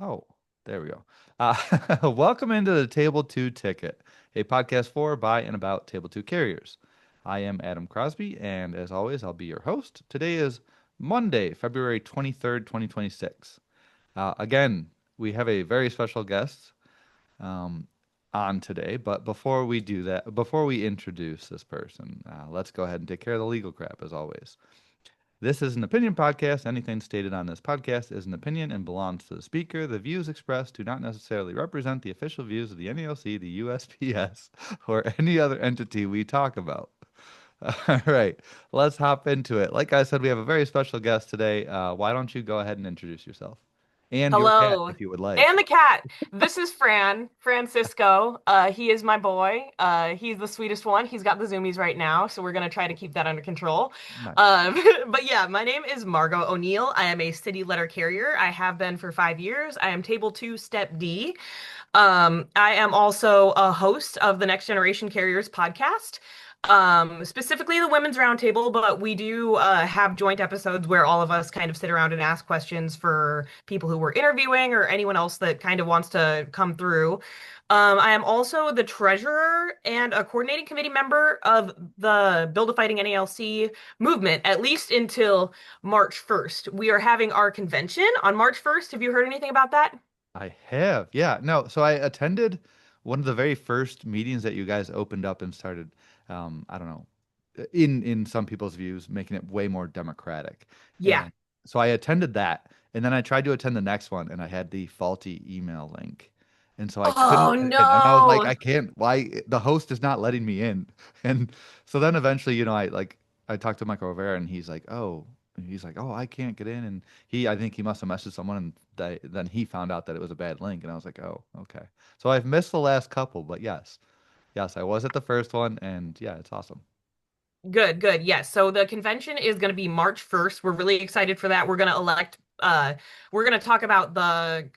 Oh, there we go. Welcome into the Table 2 Ticket, a podcast for, by, and about Table 2 carriers. I am Adam Crosby, and as always, I'll be your host. Today is Monday, February 23rd, 2026. Again, we have a very special guest um, on today, but before we do that, before we introduce this person, let's go ahead and take care of the legal crap as always. This is an opinion podcast. Anything stated on this podcast is an opinion and belongs to the speaker. The views expressed do not necessarily represent the official views of the NALC, the USPS, or any other entity we talk about. All right, let's hop into it. Like I said, we have a very special guest today. Why don't you go ahead and introduce yourself and your cat Hello. if you would like? And the cat. This is Francisco. He is my boy. He's the sweetest one. He's got the zoomies right now, so we're gonna try to keep that under control. Nice. But yeah, my name is Margo O'Neill. I am a city letter carrier. I have been for 5 years. I am Table 2, Step D. I am also a host of the Next Generation Carriers podcast, specifically the Women's Roundtable, but we do have joint episodes where all of us kind of sit around and ask questions for people who we're interviewing or anyone else that kind of wants to come through. I am also the treasurer and a coordinating committee member of the Build a Fighting NALC movement, at least until March 1st. We are having our convention on March 1st. Have you heard anything about that? I have. Yeah. No, so I attended one of the very first meetings that you guys opened up and started, I don't know, in some people's views, making it way more democratic. Yeah. And so I attended that, and then I tried to attend the next one, and I had the faulty email link. And so I Oh couldn't, and I was like, no. I can't, why the host is not letting me in. And so then eventually, I talked to Michael Rivera and he's like, oh, I can't get in. And I think he must have messaged someone and then he found out that it was a bad link. And I was like, oh, okay. So I've missed the last couple, but yes, I was at the first one and yeah, it's awesome. Good, good. Yes. So the convention is going to be March 1st. We're really excited for that. We're going to talk about the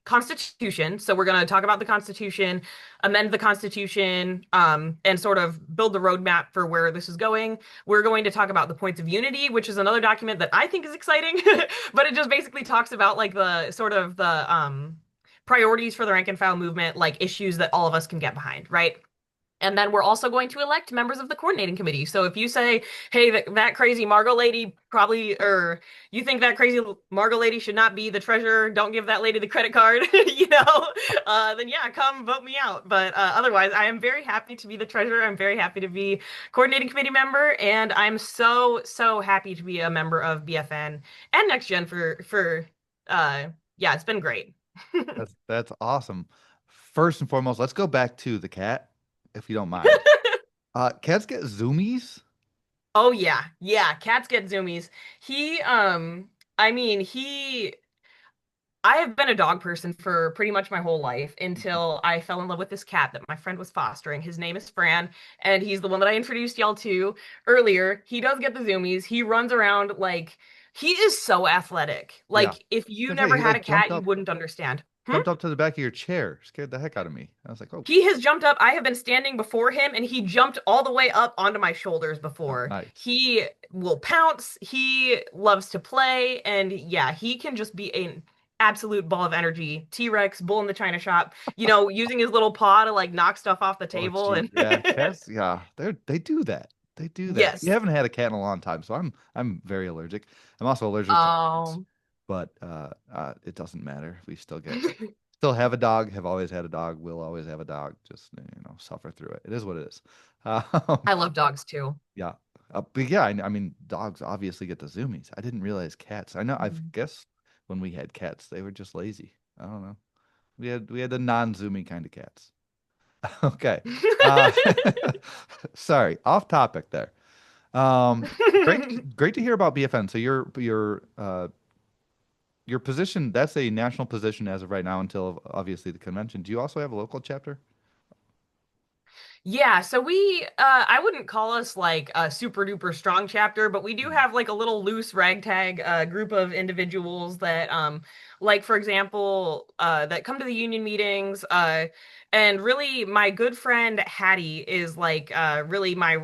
Constitution. So we're going to talk about the Constitution, amend the Constitution, and sort of build the roadmap for where this is going. We're going to talk about the points of unity, which is another document that I think is exciting, but it just basically talks about like the sort of the priorities for the rank and file movement, like issues that all of us can get behind, right? And then we're also going to elect members of the coordinating committee. So if you say, hey, that crazy Margo lady probably, or you think that crazy Margo lady should not be the treasurer, don't give that lady the credit card, then yeah, come vote me out. But otherwise, I am very happy to be the treasurer. I'm very happy to be coordinating committee member. And I'm so, so happy to be a member of BFN and Next Gen uh, yeah, it's been great. That's awesome. First and foremost, let's go back to the cat, if you don't mind. Cats get zoomies? Oh yeah. Yeah, cats get zoomies. He I mean, he I have been a dog person for pretty much my whole life until I fell in love with this cat that my friend was fostering. His name is Fran, and he's the one that I introduced y'all to earlier. He does get the zoomies. He runs around like he is so athletic. Yeah. Like if you Gonna say never he had a like cat, you wouldn't understand. jumped up to the back of your chair, scared the heck out of me. I was like, oh, He has jumped up. I have been standing before him, and he jumped all the way up onto my shoulders oh, before. nice. He will pounce. He loves to play, and yeah, he can just be an absolute ball of energy. T-Rex, bull in the china shop, using his little paw to like knock stuff off the Oh, table. gee, And yeah, cats, yeah, they do that. They do that. We yes. haven't had a cat in a long time, so I'm very allergic. I'm also allergic to dogs, Um, but it doesn't matter. We still have a dog. Have always had a dog. Will always have a dog. Just suffer through it. It is what it is. Um, I love dogs too. yeah, but yeah, I mean, dogs obviously get the zoomies. I didn't realize cats. I know. I Mhm. guess when we had cats, they were just lazy. I don't know. We had the non-zoomy kind of cats. Okay. Uh, sorry, off topic there. Great to hear about BFN. So your position, that's a national position as of right now until obviously the convention. Do you also have a local chapter? Yeah, so I wouldn't call us like a super duper strong chapter, but we do Mm. have like a little loose ragtag group of individuals that like for example that come to the union meetings and really my good friend Hattie is like really my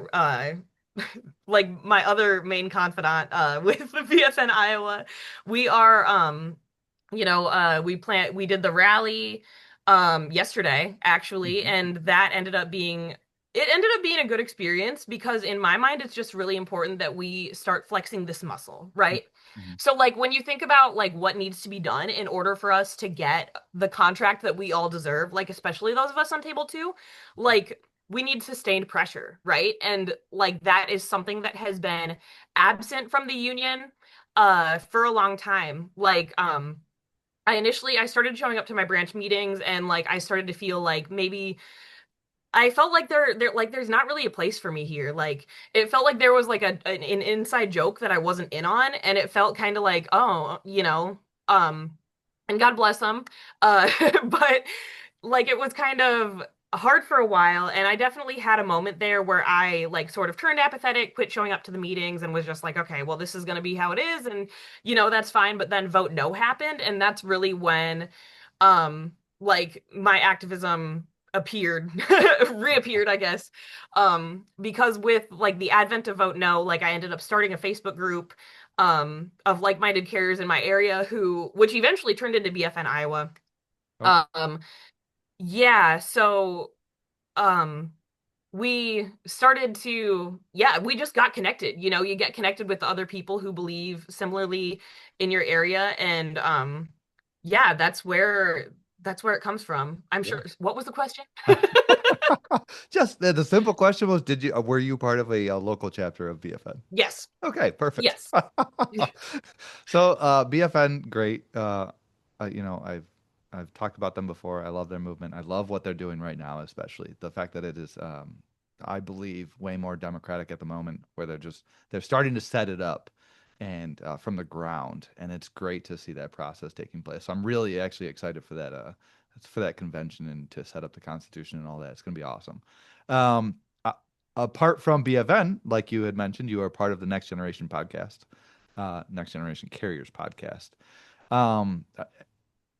like my other main confidant with the BFN Iowa. We are We did the rally yesterday actually, Hmm. and that ended up being a good experience because in my mind it's just really important that we start flexing this muscle, right? Hmm. So like when you think about like what needs to be done in order for us to get the contract that we all deserve, like especially those of us on table 2, like we need sustained pressure, right? And like that is something that has been absent from the union for a long time. I started showing up to my branch meetings and like I started to feel like maybe I felt like there's not really a place for me here. Like it felt like there was like an inside joke that I wasn't in on, and it felt kind of like, oh, and God bless them. But like it was kind of hard for a while, and I definitely had a moment there where I like sort of turned apathetic, quit showing up to the meetings, and was just like, okay, well, this is gonna be how it is, and that's fine. But then vote no happened, and that's really when like my activism appeared reappeared, I guess. Because with like the advent of vote no, like I ended up starting a Facebook group of like-minded carriers in my area who which eventually turned into BFN Iowa. Oh, um yeah, so um we started to yeah, we just got connected. You get connected with other people who believe similarly in your area, and yeah, that's where it comes from. I'm yeah. sure. What was the question? Just the simple question was, were you part of a, local chapter of BFN? Yes. Okay, perfect. Yes. So, BFN, great. I've talked about them before. I love their movement. I love what they're doing right now, especially the fact that it is, I believe, way more democratic at the moment, where they're starting to set it up and from the ground, and it's great to see that process taking place. So I'm really actually excited for that convention and to set up the Constitution and all that. It's going to be awesome. Um, uh, Apart from BFN, like you had mentioned, you are part of the Next Generation podcast, Next Generation Carriers podcast.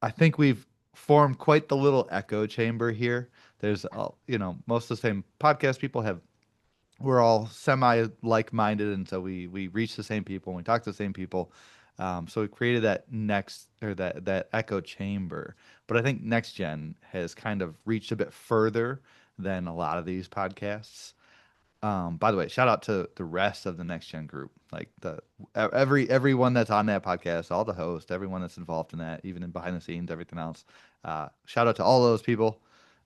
I think we've formed quite the little echo chamber here. There's, most of the same podcast people have. We're all semi like-minded, and so we reach the same people and we talk to the same people. So we created that next or that echo chamber. But I think Next Gen has kind of reached a bit further than a lot of these podcasts. By the way, shout out to the rest of the Next Gen group, like everyone that's on that podcast, all the hosts, everyone that's involved in that, even in behind the scenes, everything else. Shout out to all those people.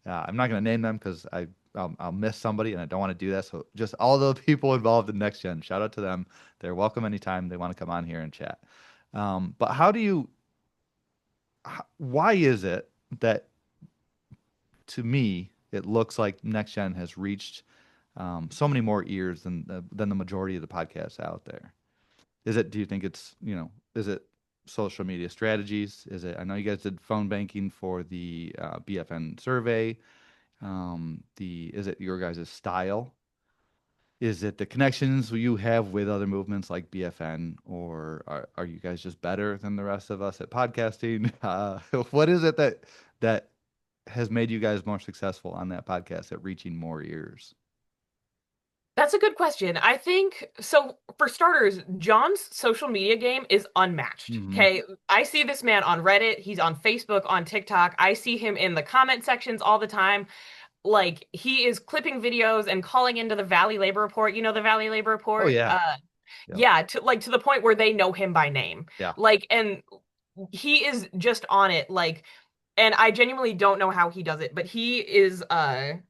I'm not going to name them because I'll miss somebody and I don't want to do that. So just all the people involved in Next Gen, shout out to them. They're welcome anytime they want to come on here and chat. But why is it that to me it looks like Next Gen has reached so many more ears than the majority of the podcasts out there? Do you think is it social media strategies? I know you guys did phone banking for the BFN survey. Is it your guys' style? Is it the connections you have with other movements like BFN, or are you guys just better than the rest of us at podcasting? What is it that has made you guys more successful on that podcast at reaching more ears? That's a good question. I think so. For starters, John's social media game is unmatched. Hmm. Okay. I see this man on Reddit. He's on Facebook, on TikTok. I see him in the comment sections all the time. Like, he is clipping videos and calling into the Valley Labor Report. You know, the Valley Labor Oh Report? yeah. Yep. Yeah, to the point where they know him by name. Yeah. Like, and he is just on it. Like, and I genuinely don't know how he does it, but he is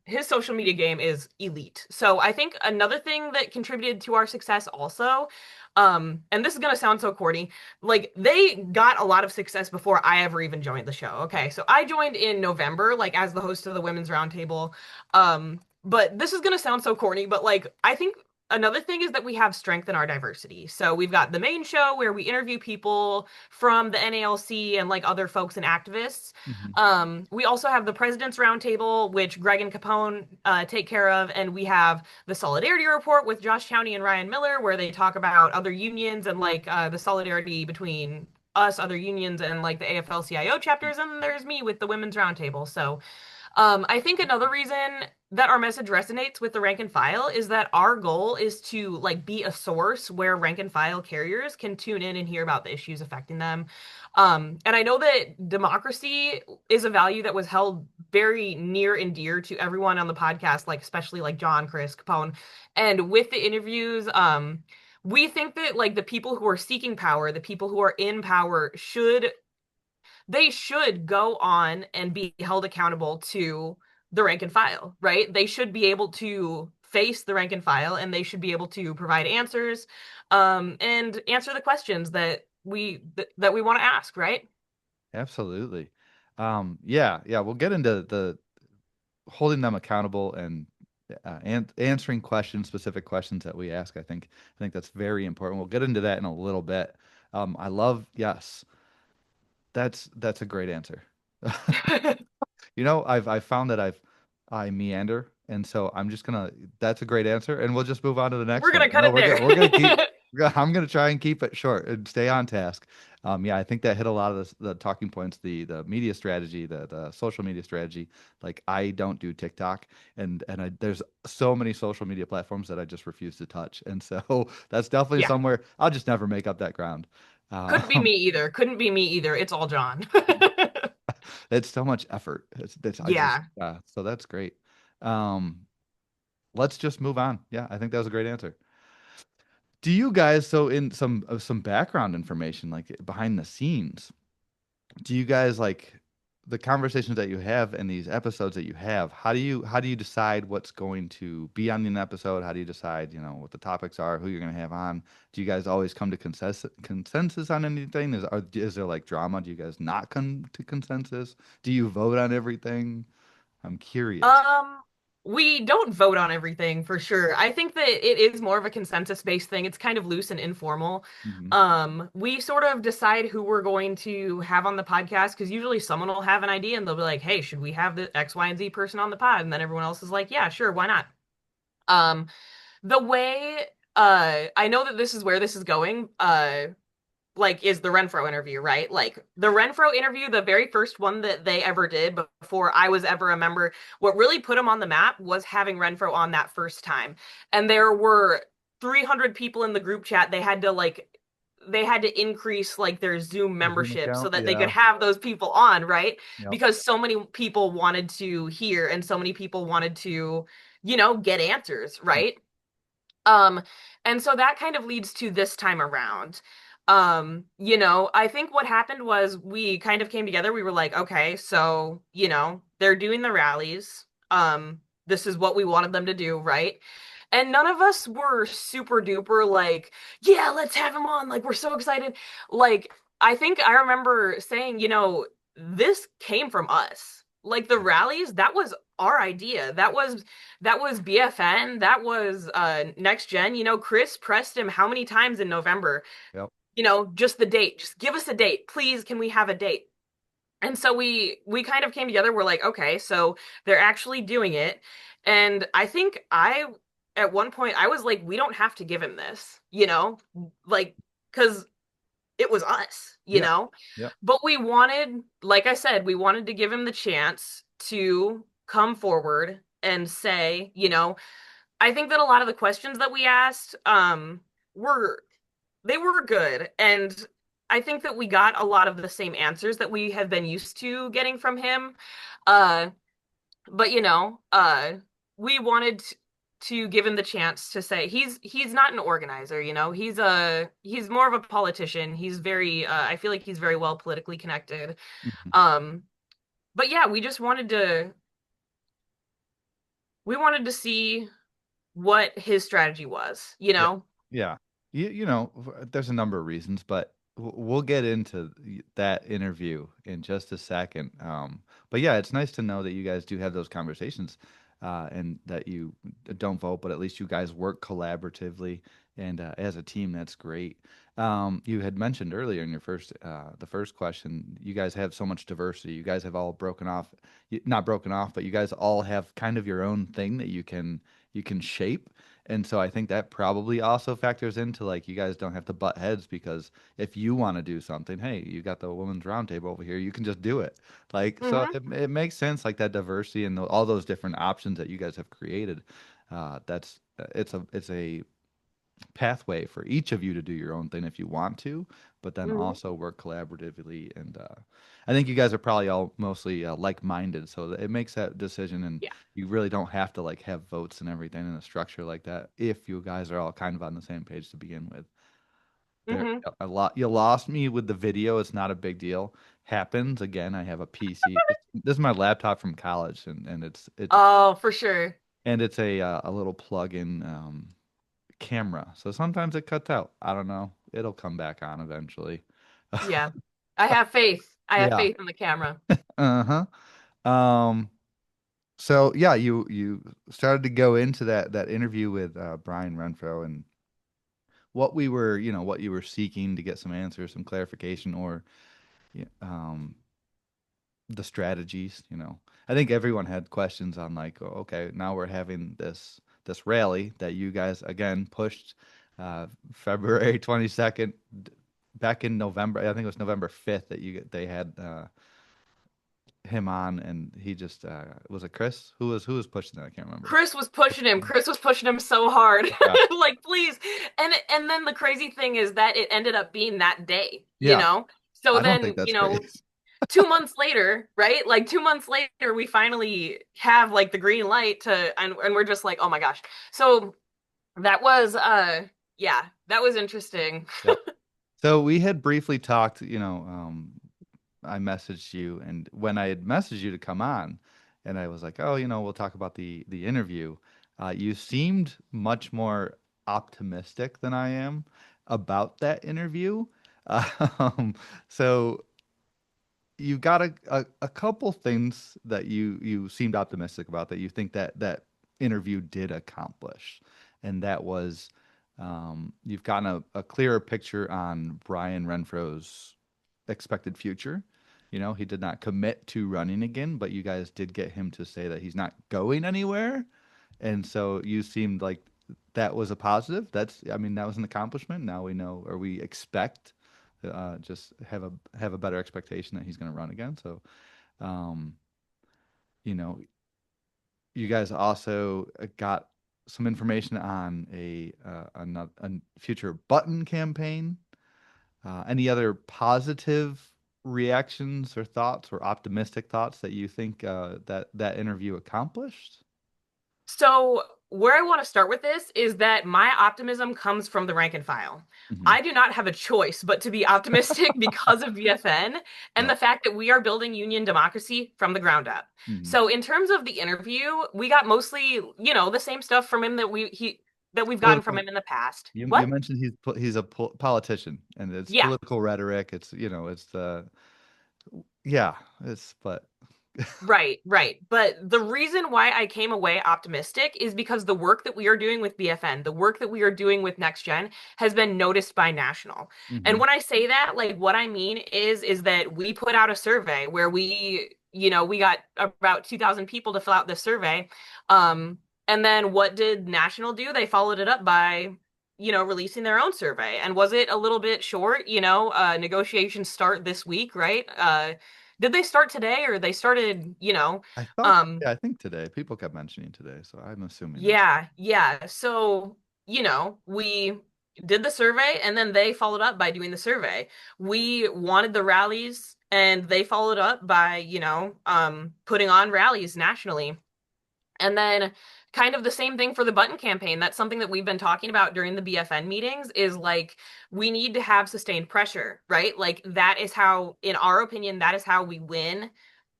his social media game is elite. So I think another thing that contributed to our success also, and this is gonna sound so corny, like they got a lot of success before I ever even joined the show. Okay, so I joined in November, like as the host of the Women's Roundtable. But this is gonna sound so corny, but like I think another thing is that we have strength in our diversity. So we've got the main show where we interview people from the NALC and like other folks and activists. Hmm. We also have the President's Roundtable, which Greg and Capone take care of, and we have the Solidarity Report with Josh Towney and Ryan Miller, where they talk about other unions and like the solidarity between us, other unions, and like the AFL-CIO chapters. And then there's me with the Women's Roundtable. So I think another reason that our message resonates with the rank and file is that our goal is to like be a source where rank and file carriers can tune in and hear about the issues affecting them. And I know that democracy is a value that was held very near and dear to everyone on the podcast, like especially like John, Chris, Capone. And with the interviews, we think that like the people who are seeking power, the people who are in power should go on and be held accountable to the rank and file, right? They should be able to face the rank and file and they should be able to provide answers and answer the questions that we want to ask, right? Absolutely. Yeah, we'll get into the holding them accountable and answering questions, specific questions that we ask. I think that's very important. We'll get into that in a little bit. I love, yes, that's a great answer. I've found that I meander, and so I'm just gonna. That's a great answer, and we'll just move on to the We're next one. gonna cut it We're gonna keep. there. I'm gonna try and keep it short and stay on task. Yeah, I think that hit a lot of the talking points, the media strategy, the social media strategy. Like I don't do TikTok, and there's so many social media platforms that I just refuse to touch, and so that's definitely Yeah. somewhere I'll just never make up that ground. Couldn't be Um, me either. Couldn't be me either. It's all John. it's so much effort. I just Yeah. yeah. So that's great. Um, let's just move on. Yeah, I think that was a great answer. Do you guys, so in some background information, like behind the scenes, do you guys like the conversations that you have and these episodes that you have, how do you decide what's going to be on an episode? How do you decide, what the topics are, who you're going to have on? Do you guys always come to consensus on anything? Is there like drama? Do you guys not come to consensus? Do you vote on everything? I'm curious. Um, we don't vote on everything for sure. I think that it is more of a consensus-based thing. It's kind of loose and informal. Hmm. We sort of decide who we're going to have on the podcast because usually someone will have an idea and they'll be like, "Hey, should we have the X, Y, and Z person on the pod?" And then everyone else is like, "Yeah, sure, why not?" Um, the way I know that this is where this is going, like is the Renfro interview, right? Like the Renfro interview, the very first one that they ever did before I was ever a member, what really put them on the map was having Renfro on that first time. And there were 300 people in the group chat. They had to increase like their Zoom The Zoom membership so account? that they could Yeah. have those people on, right? Yep. Because so many people wanted to hear and so many people wanted to, get answers, right? Um, and so that kind of leads to this time around. I think what happened was we kind of came together. We were like, okay, so, they're doing the rallies. This is what we wanted them to do, right? And none of us were super duper like, yeah, let's have him on. Like, we're so excited. Like, I think I remember saying, this came from us. Like the rallies, that was our idea. That was BFN. That was Next Gen. Chris pressed him how many times in November? Yep. Just the date. Just give us a date, please. Can we have a date? And so we kind of came together. We're like, okay, so they're actually doing it. And I think I at one point I was like, we don't have to give him this, like because it was us, Yeah. Yeah. But we wanted, like I said, we wanted to give him the chance to come forward and say, I think that a lot of the questions that we asked were they were good, and I think that we got a lot of the same answers that we have been used to getting from him. Uh but we wanted to give him the chance to say he's not an organizer, he's more of a politician. He's very I feel like he's very well politically connected. Mhm. um but yeah, we wanted to see what his strategy was, Yeah. Yeah. There's a number of reasons, but we'll get into that interview in just a second. But yeah, it's nice to know that you guys do have those conversations, and that you don't vote, but at least you guys work collaboratively and as a team. That's great. You had mentioned earlier in the first question, you guys have so much diversity. You guys have all broken off, not broken off, but you guys all have kind of your own thing that you can shape. And so I think that probably also factors into like you guys don't have to butt heads because if you want to do something, hey, you got the women's roundtable over here, you can just do it. Like so Hmm. it makes sense like that diversity and all those different options that you guys have created. That's it's a pathway for each of you to do your own thing if you want to, but then Hmm. also work collaboratively. And I think you guys are probably all mostly like-minded, so that it makes that decision, and Yeah. you really don't have to like have votes and everything in a structure like that if you guys are all kind of on the same page to begin with. There Hmm. a lot you lost me with the video. It's not a big deal. Happens again. I have a PC. This is my laptop from college, and Oh, for sure. it's a little plug-in camera. So sometimes it cuts out. I don't know. It'll come back on eventually. Yeah. I have faith. I have Yeah. faith in the camera. Uh-huh. Um, so yeah, you started to go into that interview with Brian Renfro and what you were seeking to get some answers, some clarification, or yeah, the strategies. I think everyone had questions on like, oh, okay, now we're having this rally that you guys again pushed February 22nd back in November. I think it was November 5th that they had him on, and he just was it Chris who was pushing that? I can't remember. Chris was pushing him. Chris was pushing him so hard. Okay. Like, please. And then the crazy thing is that it ended up being that day, you Yeah, know? So I don't think then, that's crazy. 2 months later, right? Like 2 months later, we finally have like the green light and we're just like, oh my gosh. So that was yeah, that was interesting. Yep. So we had briefly talked, I messaged you, and when I had messaged you to come on, and I was like, oh, we'll talk about the interview. You seemed much more optimistic than I am about that interview. Um, so you got a couple things that you seemed optimistic about that you think that interview did accomplish, and that was you've gotten a clearer picture on Brian Renfro's expected future. He did not commit to running again, but you guys did get him to say that he's not going anywhere. And so you seemed like that was a positive. I mean, that was an accomplishment. Now we know, or we expect, just have a better expectation that he's going to run again. So, um, you know, you guys also got some information on a future button campaign. Any other positive reactions or thoughts or optimistic thoughts that you think that interview accomplished? So, where I want to start with this is that my optimism comes from the rank and file. Hmm. I do not have a choice but to be optimistic because of BFN and Yep. the fact that we are building union democracy from the ground up. Hmm. So, in terms of the interview, we got mostly, the same stuff from him that we've gotten from Political. him in the past. You What? mentioned he's a politician, and it's Yeah. political rhetoric. It's yeah, but Right, right. But the reason why I came away optimistic is because the work that we are doing with BFN, the work that we are doing with Next Gen has been noticed by National. And hmm when I say that, like what I mean is that we put out a survey where we got about 2,000 people to fill out this survey. And then what did National do? They followed it up by releasing their own survey. And was it a little bit short? Negotiations start this week, right? Did they start today or they started, I thought, um, yeah, I think today people kept mentioning today, so I'm assuming that's yeah, yeah. So, we did the survey and then they followed up by doing the survey. We wanted the rallies and they followed up by, putting on rallies nationally. And then kind of the same thing for the button campaign. That's something that we've been talking about during the BFN meetings is like we need to have sustained pressure, right? Like that is how, in our opinion, that is how we win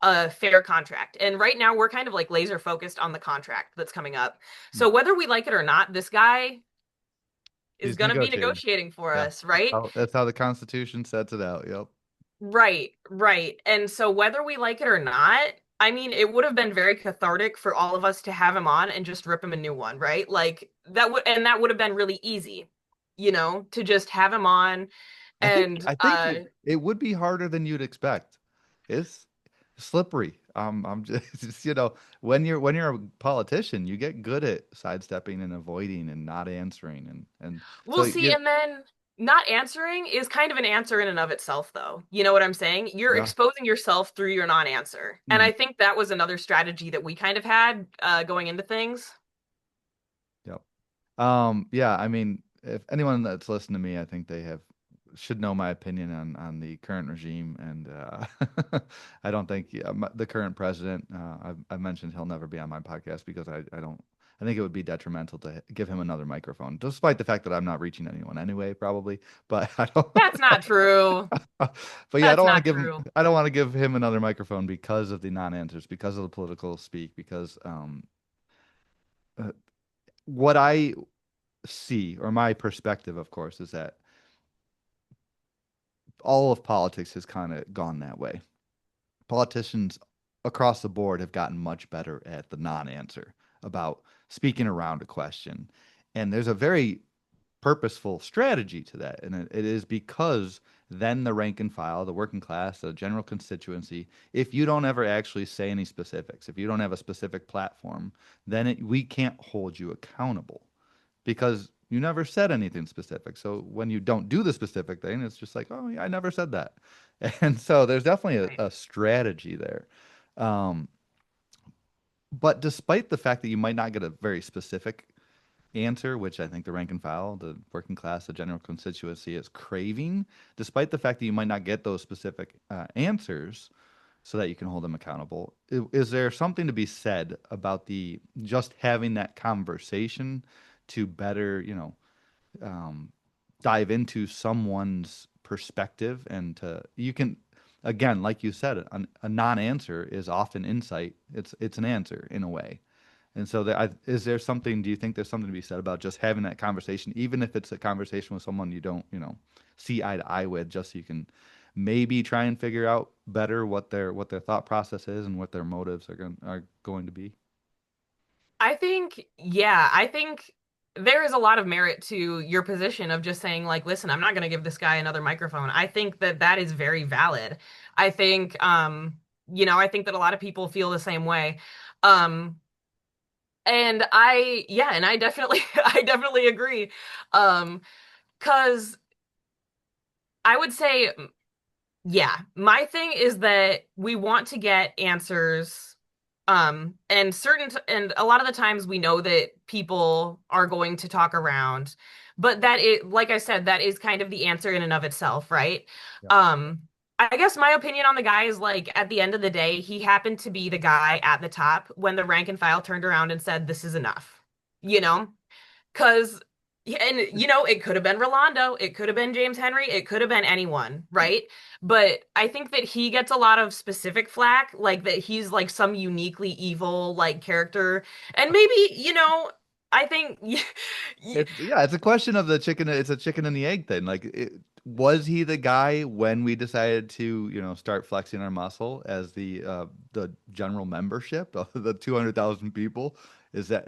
a fair contract. And right now we're kind of like laser focused on the contract that's coming up. So whether we like it or not, this guy is he's going to be negotiating. negotiating for Yeah, us, right? that's how the Constitution sets it out. Yep. Right, right. And so whether we like it or not, I mean, it would have been very cathartic for all of us to have him on and just rip him a new one, right? Like that would have been really easy, to just have him on I think and I think it would be harder than you'd expect. It's slippery. I'm just, when you're a politician, you get good at sidestepping and avoiding and not answering, and so We'll see. And then not answering is kind of an answer in and of itself, though. You know what I'm saying? You're yeah. exposing yourself through your non-answer. And Mhm. I think that was another strategy that we kind of had going into things. Yep. Yeah, I mean, if anyone that's listened to me, I think they have should know my opinion on the current regime, and I don't think the current president. I've mentioned he'll never be on my podcast because I don't. I think it would be detrimental to give him another microphone, despite the fact that I'm not reaching anyone anyway, probably. But I don't. That's not true. But yeah, I That's don't want to not give him. true. I don't want to give him another microphone because of the non-answers, because of the political speak, because uh, what I see, or my perspective, of course, is that all of politics has kind of gone that way. Politicians across the board have gotten much better at the non-answer about speaking around a question. And there's a very purposeful strategy to that. And it is because then the rank and file, the working class, the general constituency, if you don't ever actually say any specifics, if you don't have a specific platform, then we can't hold you accountable because you never said anything specific. So when you don't do the specific thing, it's just like, oh, yeah, I never said that. And so there's definitely Right. a strategy there. Um, but despite the fact that you might not get a very specific answer, which I think the rank and file, the working class, the general constituency is craving, despite the fact that you might not get those specific answers so that you can hold them accountable, is there something to be said about the just having that conversation to better, um, dive into someone's perspective and to you can again like you said a non-answer is often insight it's an answer in a way and so is there something do you think there's something to be said about just having that conversation even if it's a conversation with someone you don't see eye to eye with just so you can maybe try and figure out better what their thought process is and what their motives are going to be. I think there is a lot of merit to your position of just saying, like, listen, I'm not going to give this guy another microphone. I think that that is very valid. I think, I think that a lot of people feel the same way. Um, and I definitely, I definitely agree. Because I would say, yeah, my thing is that we want to get answers. And a lot of the times we know that people are going to talk around, but like I said, that is kind of the answer in and of itself, right? Yeah. Um, I guess my opinion on the guy is like at the end of the day, he happened to be the guy at the top when the rank and file turned around and said, this is enough, you know? Because, and it could have been Rolando, it could have been James Henry, it could have been anyone, right? But I think that he gets a lot of specific flack, like that he's like some uniquely evil like character. And maybe, I think It's a question of the chicken. It's a chicken and the egg thing. Like, was he the guy when we decided to, start flexing our muscle as the general membership of the 200,000 people? Is that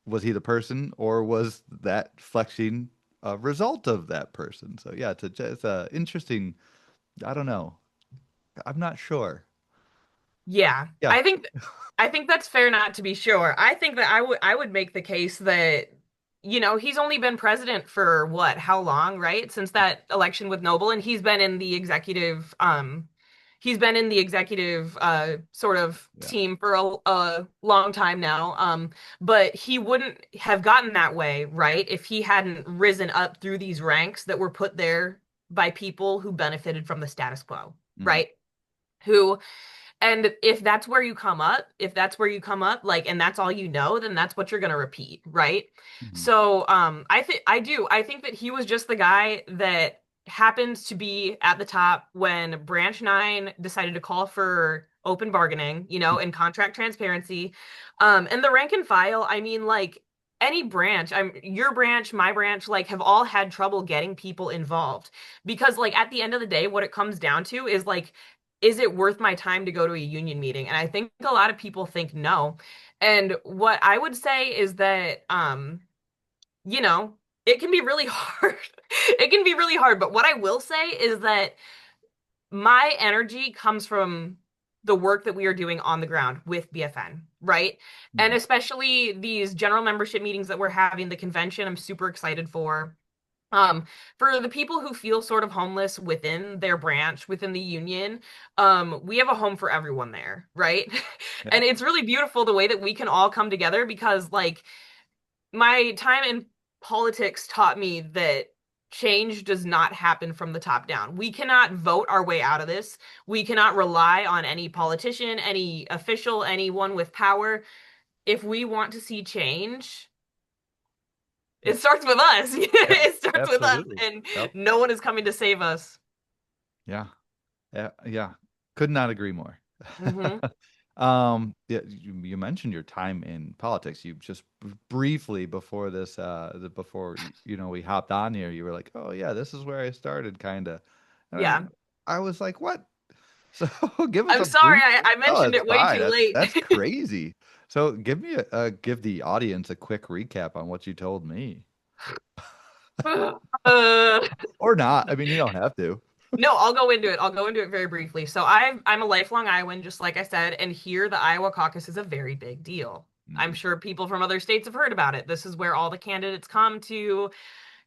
was he the person, or was that flexing a result of that person? So yeah, it's a interesting. I don't know. I'm not sure. yeah, Yeah. I think that's fair not to be sure. I think that I would make the case that he's only been president for what, how long, right? Since that election with Noble, and he's been in the executive sort of Yeah. team for a long time now. But he wouldn't have gotten that way, right, if he hadn't risen up through these ranks that were put there by people who benefited from the status quo, Mhm. right? Who And if that's where you come up, if that's where you come up, like, and that's all you know, then that's what you're gonna repeat, right? Mhm. So, I think that he was just the guy that happens to be at the top when Branch Nine decided to call for open bargaining, and contract transparency. And the rank and file, I mean, like any branch, your branch, my branch, like have all had trouble getting people involved because, like, at the end of the day, what it comes down to is like, is it worth my time to go to a union meeting? And I think a lot of people think no. And what I would say is that, you know, it can be really hard. It can be really hard. But what I will say is that my energy comes from the work that we are doing on the ground with BFN, right? And Mhm. especially these general membership meetings that we're having, the convention, I'm super excited for. For the people who feel sort of homeless within their branch, within the union, we have a home for everyone there, right? Yeah. And it's really beautiful the way that we can all come together because, like, my time in politics taught me that change does not happen from the top down. We cannot vote our way out of this. We cannot rely on any politician, any official, anyone with power. If we want to see change, it Yep. starts with us. Yeah. It starts with us, Absolutely. and Yep. no one is coming to save us. Yeah. Yeah. Yeah. Could not agree more. Hmm. Yeah, you mentioned your time in politics. You just briefly before this, before we hopped on here, you were like, "Oh yeah, this is where I started," kind of, Yeah. and I was like, "What?" So give us I'm a sorry, brief. I No, mentioned it's it way fine. too late. That's crazy. So give the audience a quick recap on what you told me, Uh, or not. I mean, you don't have to. No, I'll go into it. I'll go into it very briefly. So I'm a lifelong Iowan, just like I said, and here the Iowa caucus is a very big deal. I'm Mhm. sure people from other states have heard about it. This is where all the candidates come to,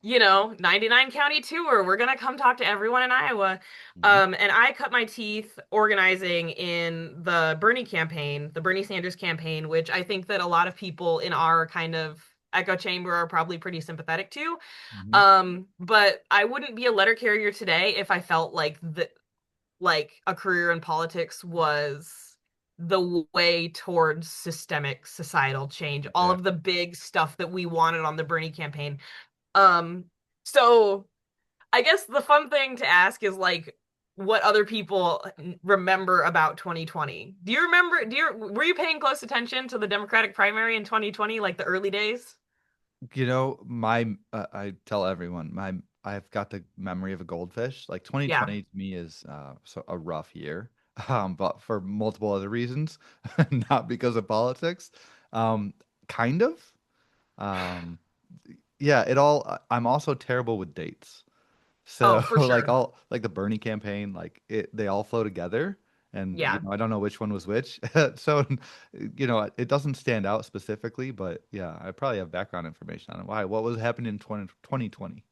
99 county tour. We're gonna come talk to everyone in Iowa. Mhm. And I cut my teeth organizing in the Bernie campaign, the Bernie Sanders campaign, which I think that a lot of people in our kind of echo chamber are probably pretty sympathetic to. Mhm. But I wouldn't be a letter carrier today if I felt like a career in politics was the way towards systemic societal change, all Yeah. of the big stuff that we wanted on the Bernie campaign. Um, so I guess the fun thing to ask is like what other people remember about 2020. Do you remember were you paying close attention to the Democratic primary in 2020, like the early days? My I tell everyone I've got the memory of a goldfish. Like Yeah. 2020 to me is a rough year, but for multiple other reasons, not because of politics. Um, kind of. Um, yeah, I'm also terrible with dates. Oh, So for like sure. all like the Bernie campaign, they all flow together, and Yeah. I don't know which one was which. So it doesn't stand out specifically, but yeah, I probably have background information on it. Why? What was happening in 2020?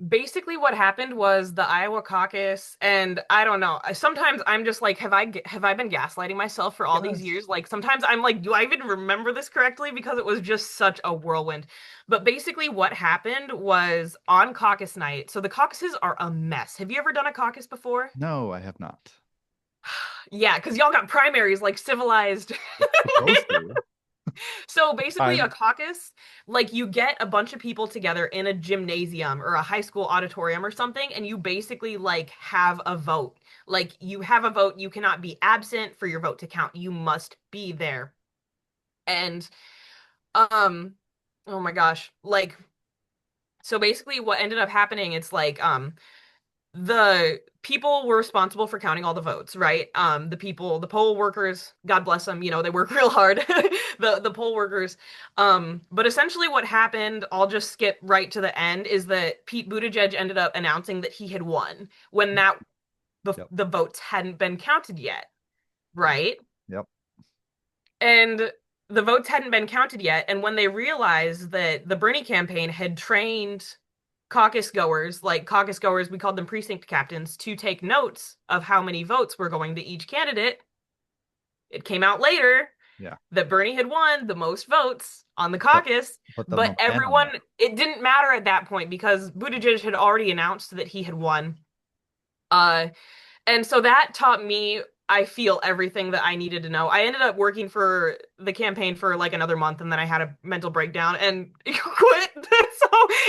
Basically what happened was the Iowa caucus, and I don't know. Sometimes I'm just like, have I been gaslighting myself for all these Yes. years? Like sometimes I'm like, do I even remember this correctly? Because it was just such a whirlwind. But basically what happened was on caucus night. So the caucuses are a mess. Have you ever done a caucus before? No, I have not. Yeah, because y'all got primaries like civilized. Supposed to. So basically, a I'm caucus, like you get a bunch of people together in a gymnasium or a high school auditorium or something, and you basically like have a vote. Like you have a vote, you cannot be absent for your vote to count. You must be there. And um, oh my gosh, like so basically what ended up happening, it's like the people were responsible for counting all the votes, right? The poll workers, God bless them, they work real hard. The poll workers. But essentially what happened, I'll just skip right to the end, is that Pete Buttigieg ended up announcing that he had won when that the Yep. the votes hadn't been counted yet, Yep. right? Yep. And the votes hadn't been counted yet, and when they realized that the Bernie campaign had trained caucus goers, we called them precinct captains, to take notes of how many votes were going to each candidate. It came out later Yeah. that Bernie had won the most votes on the But caucus, the but momentum everyone, though. it didn't matter at that point because Buttigieg had already announced that he had won. Uh, and so that taught me, I feel, everything that I needed to know. I ended up working for the campaign for like another month and then I had a mental breakdown and quit.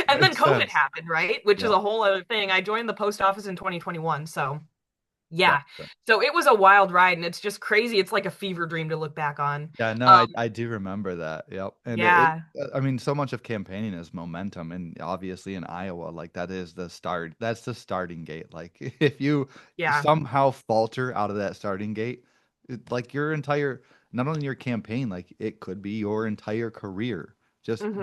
And then Makes COVID sense. happened, right? Which is Yep. a whole other thing. I joined the post office in 2021. So, yeah. Gotcha. So it was a wild ride and it's just crazy. It's like a fever dream to look back on. Yeah, no, Um, I do remember that. Yep. And yeah. I mean, so much of campaigning is momentum. And obviously in Iowa, like that is the start. That's the starting gate. Like if you Yeah. somehow falter out of that starting gate, like your entire, not only your campaign, like it could be your entire career just Hmm.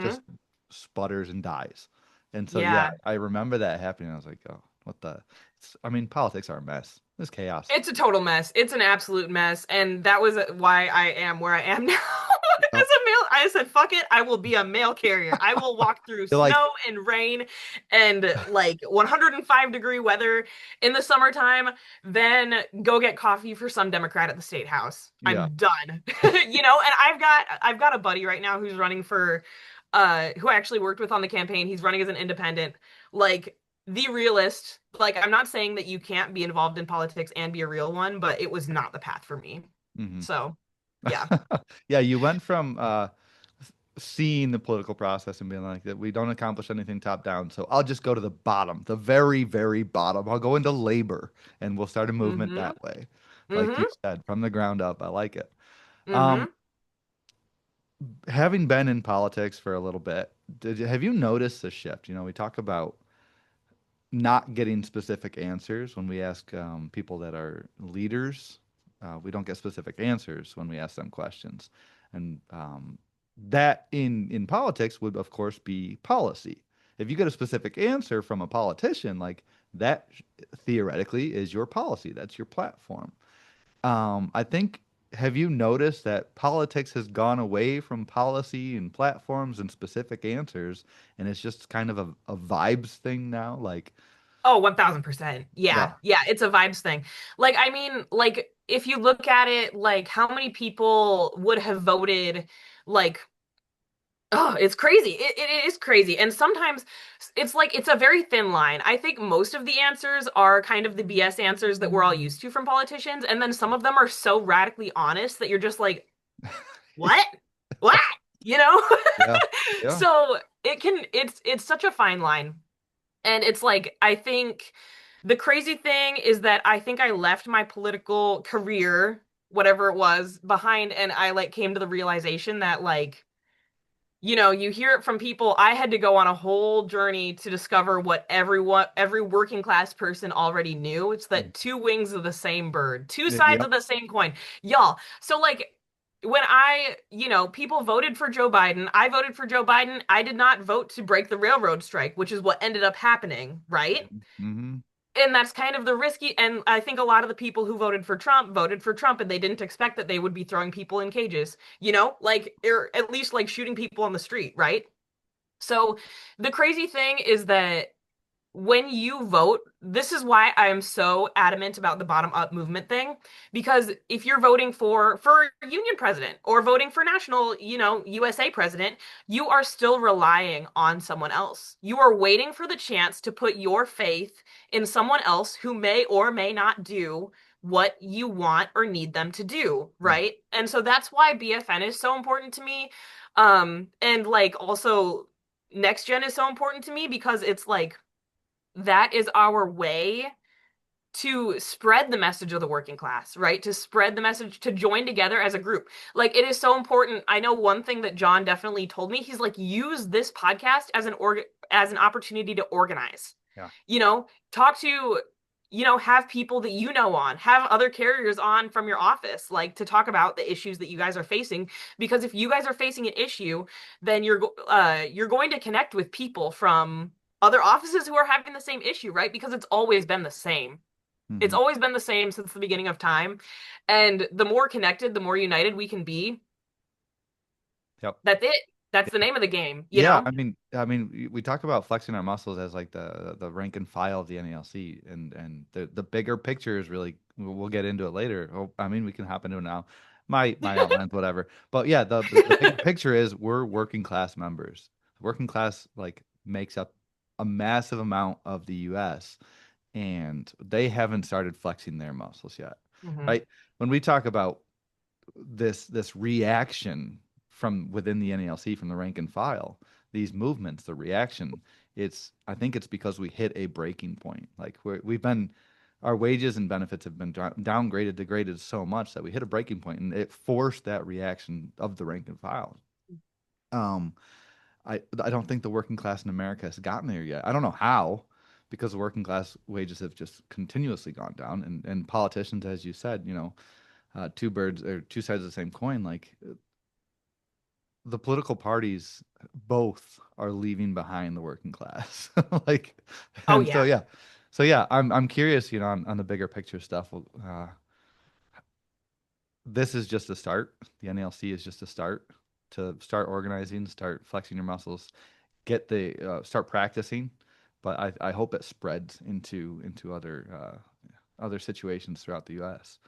sputters and dies. And so, yeah, Yeah. I remember that happening. I was like, oh, what the, I mean, politics are a mess. It's chaos. It's a total mess. It's an absolute mess. And that was why I am where I am now. As Yep. a male, I said, fuck it. I will be a mail carrier. I will walk through You're like, snow and rain and like 105-degree weather in the summertime, then go get coffee for some Democrat at the state house. yeah. I'm done. And I've got a buddy right now who's running for who I actually worked with on the campaign. He's running as an independent. Like the realist, like I'm not saying that you can't be involved in politics and be a real one, but it was not the path for me. Hmm. So, yeah. Yeah, you went from seeing the political process and being like that we don't accomplish anything top down, so I'll just go to the bottom, the very, very bottom. I'll go into labor and we'll start a movement Mm-hmm. that way. Like you Mm-hmm. said, from the ground up. I like it. Um, Mm-hmm. Having been in politics for a little bit, have you noticed the shift? We talk about not getting specific answers when we ask people that are leaders. We don't get specific answers when we ask them questions, and that in politics would of course be policy. If you get a specific answer from a politician, like that theoretically is your policy. That's your platform. I think. Have you noticed that politics has gone away from policy and platforms and specific answers, and it's just kind of a vibes thing now? Like, Oh, 1000%. yeah. Yeah. Yeah. It's a vibes thing. Like, I mean, like, if you look at it, like, how many people would have voted, like, oh, it's crazy. It is crazy. And sometimes it's like, it's a very thin line. I think most of the answers are kind of the BS answers that we're all used to from politicians. And then some of them are so radically honest that you're just like, what? What? You know? Yeah. Yeah. So it's such a fine line. And it's like, I think the crazy thing is that I think I left my political career, whatever it was, behind, and I like came to the realization that like, you hear it from people. I had to go on a whole journey to discover what every working class person already knew. It's that two wings of the same bird, two sides Yep. of the same coin. Y'all. So like when people voted for Joe Biden, I voted for Joe Biden. I did not vote to break the railroad strike, which is what ended up happening, right? Hmm. And that's kind of the risky. And I think a lot of the people who voted for Trump, and they didn't expect that they would be throwing people in cages, like, or at least like shooting people on the street, right? So the crazy thing is that when you vote, this is why I am so adamant about the bottom up movement thing. Because if you're voting for union president or voting for national, USA president, you are still relying on someone else. You are waiting for the chance to put your faith in someone else who may or may not do what you want or need them to do, right? And so that's why BFN is so important to me. And like also next gen is so important to me because it's like that is our way to spread the message of the working class, right? To spread the message, to join together as a group. Like it is so important. I know one thing that John definitely told me. He's like, use this podcast as an opportunity to organize. Yeah. You know, talk to, have people that on, have other carriers on from your office, like to talk about the issues that you guys are facing. Because if you guys are facing an issue, then you're going to connect with people from other offices who are having the same issue, right? Because it's always been the same. It's Hmm. always been the same since the beginning of time. And the more connected, the more united we can be. Yep. That's it. That's the name of the game, you Yeah, know? we talk about flexing our muscles as like the rank and file of the NALC, and the bigger picture is really we'll get into it later. Oh, we can hop into it now. My outlines, whatever. But yeah, the bigger picture is we're working class members. Working class like makes up a massive amount of the U.S. and they haven't started flexing their muscles yet, Hmm. right? When we talk about this reaction from within the NALC, from the rank and file, these movements, the reaction, I think it's because we hit a breaking point. Like we've been our wages and benefits have been downgraded, degraded so much that we hit a breaking point, and it forced that reaction of the rank and file. Um, I don't think the working class in America has gotten there yet. I don't know how, because the working class wages have just continuously gone down, and politicians, as you said, two birds or two sides of the same coin. Like the political parties, both are leaving behind the working class. Like, Oh and so yeah. yeah. So yeah, I'm curious, on the bigger picture stuff. This is just a start. The NALC is just a start to start organizing, start flexing your muscles, get the start practicing. But I hope it spreads into other situations throughout the U.S.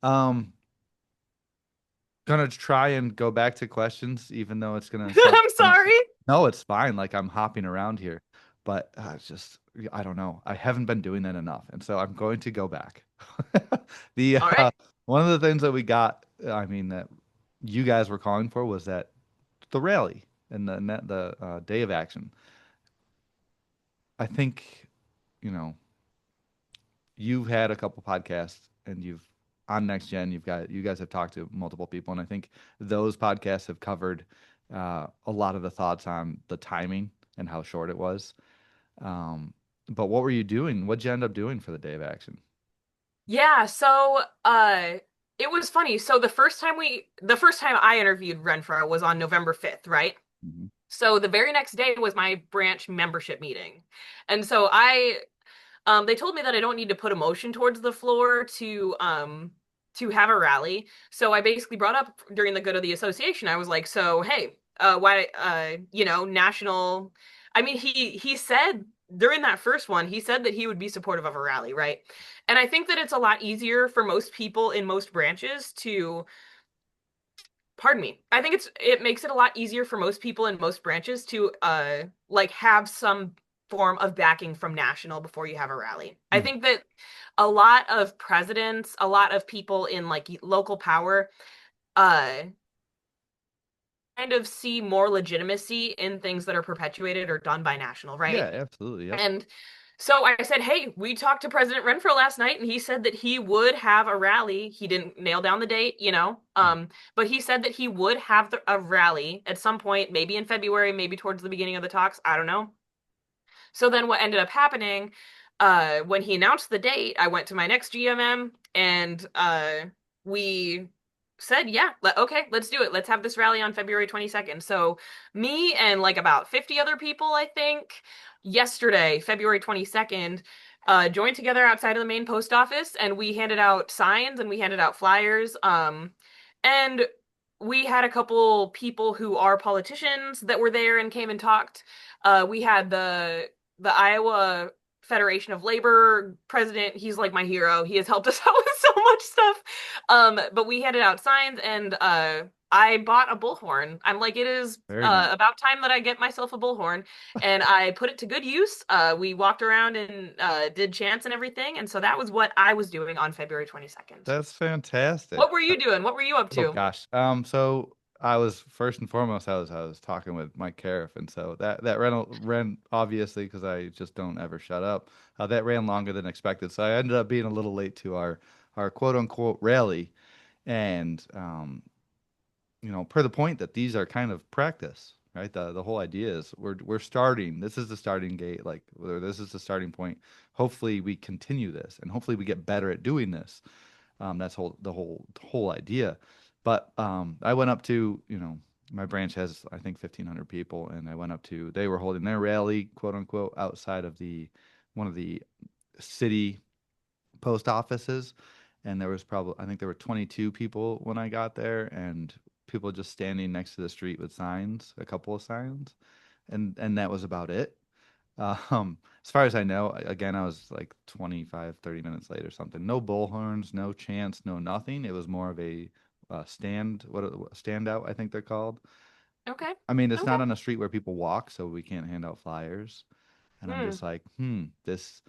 Um, gonna try and go back to questions, even though it's gonna start I'm going. sorry. No, it's fine. Like I'm hopping around here, but it's just I don't know. I haven't been doing that enough, and so I'm going to go back. The All right. one of the things that we got, I mean, that you guys were calling for was that the rally and the day of action. I think, you know, you've had a couple podcasts and you've on Next Gen, you guys have talked to multiple people, and I think those podcasts have covered a lot of the thoughts on the timing and how short it was. But what were you doing? What'd you end up doing for the day of action? Yeah, so it was funny. So the first time I interviewed Renfro was on November 5th, right? Hmm. So the very next day was my branch membership meeting. And so they told me that I don't need to put a motion towards the floor to have a rally. So I basically brought up during the good of the association. I was like, so hey, why national. I mean, he said during that first one, he said that he would be supportive of a rally, right? And I think that it's a lot easier for most people in most branches to, pardon me, I think it makes it a lot easier for most people in most branches to like have some form of backing from national before you have a rally. I Hmm. think that a lot of presidents, a lot of people in like local power uh kind of see more legitimacy in things that are perpetuated or done by national, Yeah, right? absolutely. Yep. And so I said, hey, we talked to President Renfro last night, and he said that he would have a rally. He didn't nail down the date, but he said that he would have a rally at some point, maybe in February, maybe towards the beginning of the talks. I don't know. So then what ended up happening, when he announced the date, I went to my next GMM and we said, yeah, okay, let's do it. Let's have this rally on February 22nd. So me and like about 50 other people, I think, yesterday, February 22nd, joined together outside of the main post office and we handed out signs and we handed out flyers. And we had a couple people who are politicians that were there and came and talked. We had the Iowa Federation of Labor president. He's like my hero. He has helped us out with so much stuff. But we handed out signs and I bought a bullhorn. I'm like, it is Very nice. about time that I get myself a bullhorn. And I put it to good use. We walked around and did chants and everything. And so that was what I was doing on February 22nd. That's fantastic. What were you doing? What were you up Oh to? gosh. So I was first and foremost, I was talking with Mike Cariff, and so that ran obviously because I just don't ever shut up. That ran longer than expected, so I ended up being a little late to our quote unquote rally, and per the point that these are kind of practice, right? The whole idea is we're starting. This is the starting gate, like whether this is the starting point. Hopefully we continue this, and hopefully we get better at doing this. That's the whole idea. But I went up to, my branch has I think 1,500 people, and I went up to they were holding their rally, quote unquote, outside of the one of the city post offices, and there was probably I think there were 22 people when I got there, and people just standing next to the street with signs, a couple of signs, and that was about it. As far as I know, again, I was like 25, 30 minutes late or something. No bullhorns, no chants, no nothing. It was more of a standout, I think they're called. Okay. I mean, it's not Okay. on a street where people walk, so we can't hand out flyers. And I'm Hmm. just like, this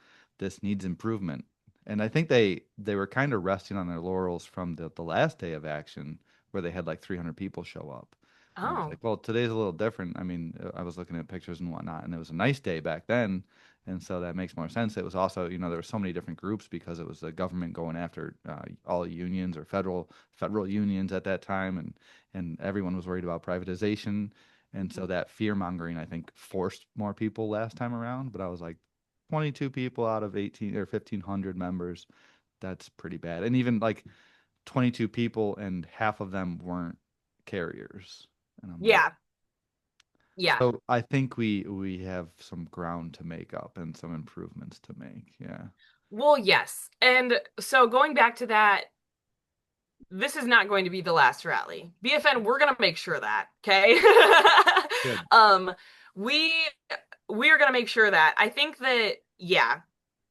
needs improvement. And I think they were kind of resting on their laurels from the last day of action where they had like 300 people show up. And I was Oh. like, well, today's a little different. I mean, I was looking at pictures and whatnot, and it was a nice day back then. And so that makes more sense. It was also, there were so many different groups because it was the government going after all unions or federal unions at that time, and everyone was worried about privatization. And so that fear mongering, I think, forced more people last time around. But I was like, 22 people out of 18 or 1,500 members, that's pretty bad. And even like 22 people and half of them weren't carriers. And I'm like, Yeah. Yeah. So I think we have some ground to make up and some improvements to make. Yeah. Well, yes. And so going back to that, this is not going to be the last rally. BFN, we're gonna make sure that, okay? Good. um, we we are gonna make sure that. I think that, yeah,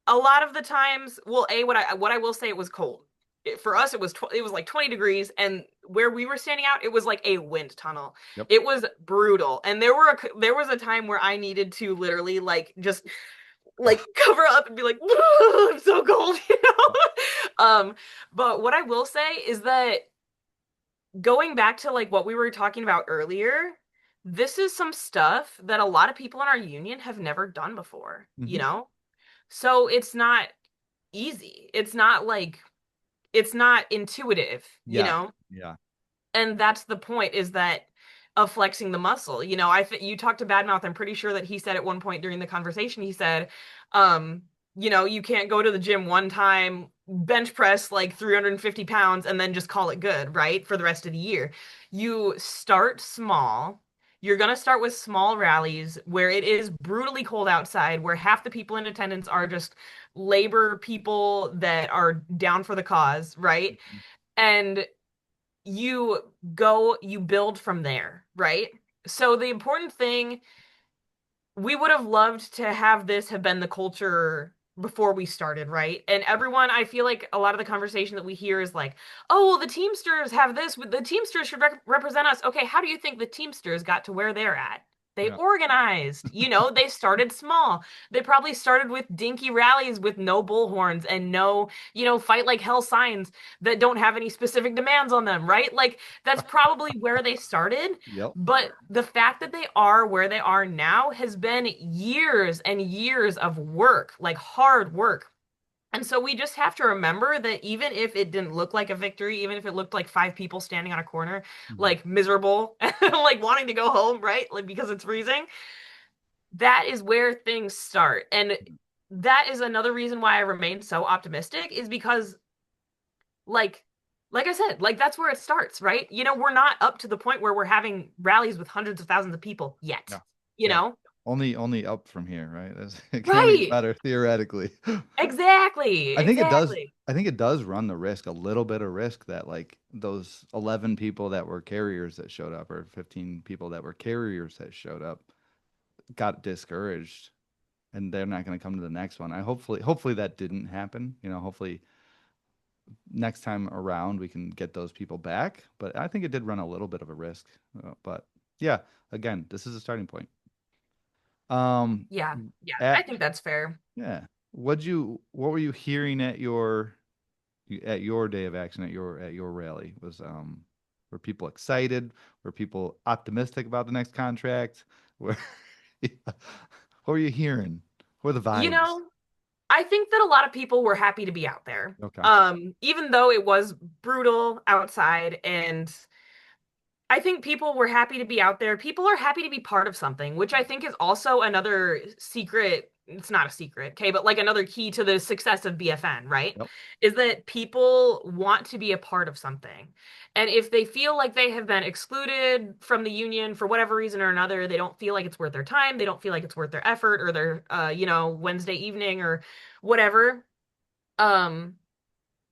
a lot of the times, well, what I will say, it was cold. For us, it was like 20 degrees, and where we were standing out, it was like a wind tunnel. Yep. It was brutal, and there was a time where I needed to literally like just like cover up and be like, I'm so cold, you know. But what I will say is that going back to like what we were talking about earlier, this is some stuff that a lot of people in our union have never done before, you Hmm. know? So it's not easy. It's not intuitive, you Yes. know? Yeah. And that's the point, is that of flexing the muscle. You know, you talked to Badmouth. I'm pretty sure that he said at one point during the conversation, he said, um, you know, you can't go to the gym one time, bench press like 350 pounds, and then just call it good, right? For the rest of the year. You start small. You're going to start with small rallies where it is brutally cold outside, where half the people in attendance are just labor people that are down for the cause, right? And you build from there, right? So the important thing, we would have loved to have this have been the culture before we started, right? And everyone, I feel like a lot of the conversation that we hear is like, oh, well, the Teamsters have this, the Teamsters should represent us. Okay, how do you think the Teamsters got to where they're at? They Yeah. organized, you know, they started small. They probably started with dinky rallies with no bullhorns and no, you know, fight like hell signs that don't have any specific demands on them, right? Like that's probably where they started. Yep. But the fact that they are where they are now has been years and years of work, like hard work. And so we just have to remember that even if it didn't look like a victory, even if it looked like five people standing on a corner, Mhm. like miserable, like wanting to go home, right? Like because it's freezing, that is where things start. And that is another reason why I remain so optimistic, is because like like I said, like that's where it starts, right? You know, we're not up to the point where we're having rallies with hundreds of thousands of people yet, Yeah. you Yeah. know? Only up from here, right? It can only get Right. better theoretically. Exactly. I think it does. Exactly. I think it does run the risk, a little bit of risk, that like those 11 people that were carriers that showed up, or 15 people that were carriers that showed up, got discouraged, and they're not going to come to the next one. Hopefully that didn't happen. You know, hopefully next time around we can get those people back. But I think it did run a little bit of a risk. But yeah, again, this is a starting point. Um, Yeah. Yeah. I at think that's fair. Yeah, what were you hearing at your day of action, at your rally? Were people excited? Were people optimistic about the next contract? Were what were you hearing? What were the You vibes? know, I think that a lot of people were happy to be out there. Okay. Even though it was brutal outside, and I think people were happy to be out there. People are happy to be part of something, which I think is also another secret. It's not a secret, okay, but like another key to the success of BFN, right? Yep. Is that people want to be a part of something. And if they feel like they have been excluded from the union for whatever reason or another, they don't feel like it's worth their time, they don't feel like it's worth their effort or their you know, Wednesday evening or whatever. Um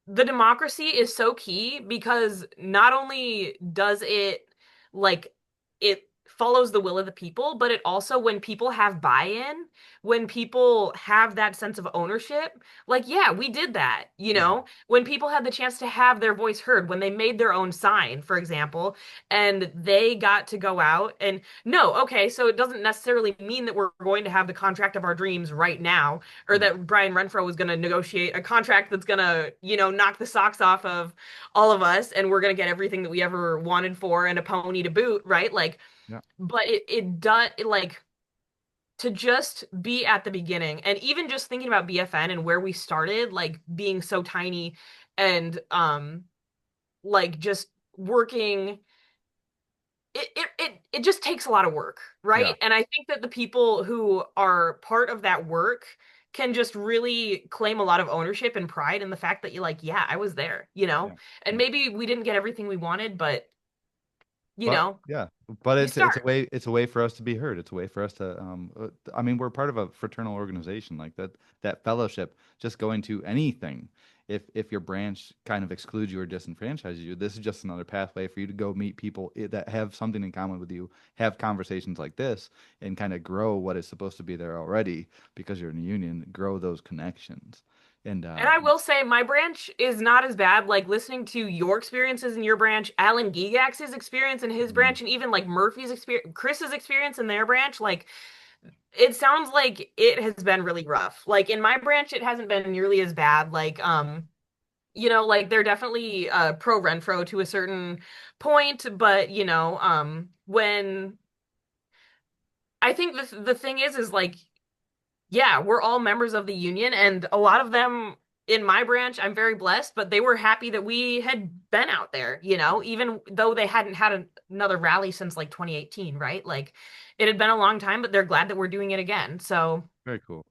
the democracy is so key, because not only does it like it follows the will of the people, but it also, when people have buy-in, when people have that sense of ownership, like, yeah, we did that, you Yeah. know, when people had the chance to have their voice heard, when they made their own sign, for example, and they got to go out and no, okay, so it doesn't necessarily mean that we're going to have the contract of our dreams right now, or Yeah. that Brian Renfro was going to negotiate a contract that's going to, you know, knock the socks off of all of us, and we're going to get everything that we ever wanted for, and a pony to boot, right? Like, Yeah. but it does like to just be at the beginning, and even just thinking about BFN and where we started, like being so tiny, and like just working, it just takes a lot of work, Yeah. right? And I think that the people who are part of that work can just really claim a lot of ownership and pride in the fact that you're like, yeah, I was there, you know? Yeah. And Yeah. maybe we didn't get everything we wanted, but you But know, yeah, but you it's a start. way for us to be heard. It's a way for us to I mean, we're part of a fraternal organization like that, that fellowship, just going to anything. If your branch kind of excludes you or disenfranchises you, this is just another pathway for you to go meet people that have something in common with you, have conversations like this, and kind of grow what is supposed to be there already because you're in a union, grow those connections. And And I will say my branch is not as bad. Like listening to your experiences in your branch, Alan Gigax's experience in his Mhm. branch, and even like Murphy's experience, Chris's experience in their branch, like it sounds like it has been really rough. Like in my branch, it hasn't been nearly as bad. Like like they're definitely pro Renfro to a certain point, but when I think the thing is like yeah, we're all members of the union, and a lot of them in my branch, I'm very blessed, but they were happy that we had been out there, even though they hadn't had another rally since like 2018, right? Like it had been a long time, but they're glad that we're doing it again. So, Very cool.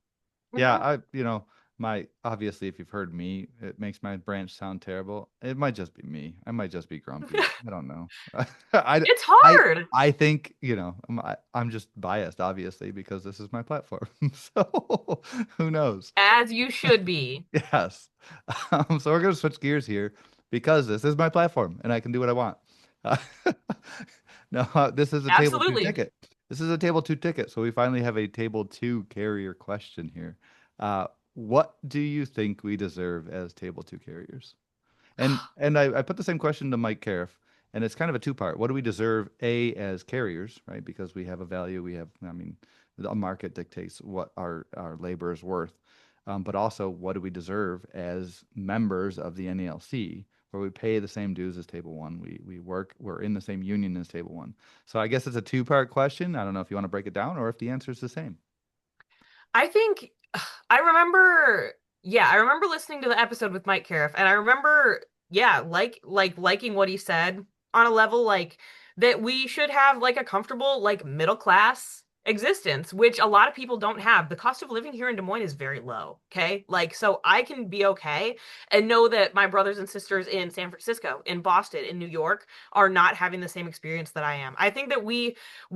Yeah, mhm. my obviously, if you've heard me, it makes my branch sound terrible. It might just be me. I might just be grumpy. I don't know. I It's I hard, I think, I'm just biased, obviously, because this is my platform. So who knows? as you should be. Yes. So we're gonna switch gears here because this is my platform and I can do what I want. Uh, no, this is a table two Absolutely. ticket. This is a table two ticket. So we finally have a table two carrier question here. What do you think we deserve as table two carriers? And I put the same question to Mike Cariff, and it's kind of a two-part. What do we deserve, A, as carriers, right? Because we have a value, I mean, the market dictates what our labor is worth. But also, what do we deserve as members of the NALC, where we pay the same dues as Table One? We're in the same union as Table One. So I guess it's a two-part question. I don't know if you want to break it down or if the answer is the same. I think I remember, yeah, I remember listening to the episode with Mike Cariff, and I remember, yeah, liking what he said on a level like that we should have like a comfortable like middle class existence, which a lot of people don't have. The cost of living here in Des Moines is very low, okay? Like so I can be okay and know that my brothers and sisters in San Francisco, in Boston, in New York are not having the same experience that I am. I think that we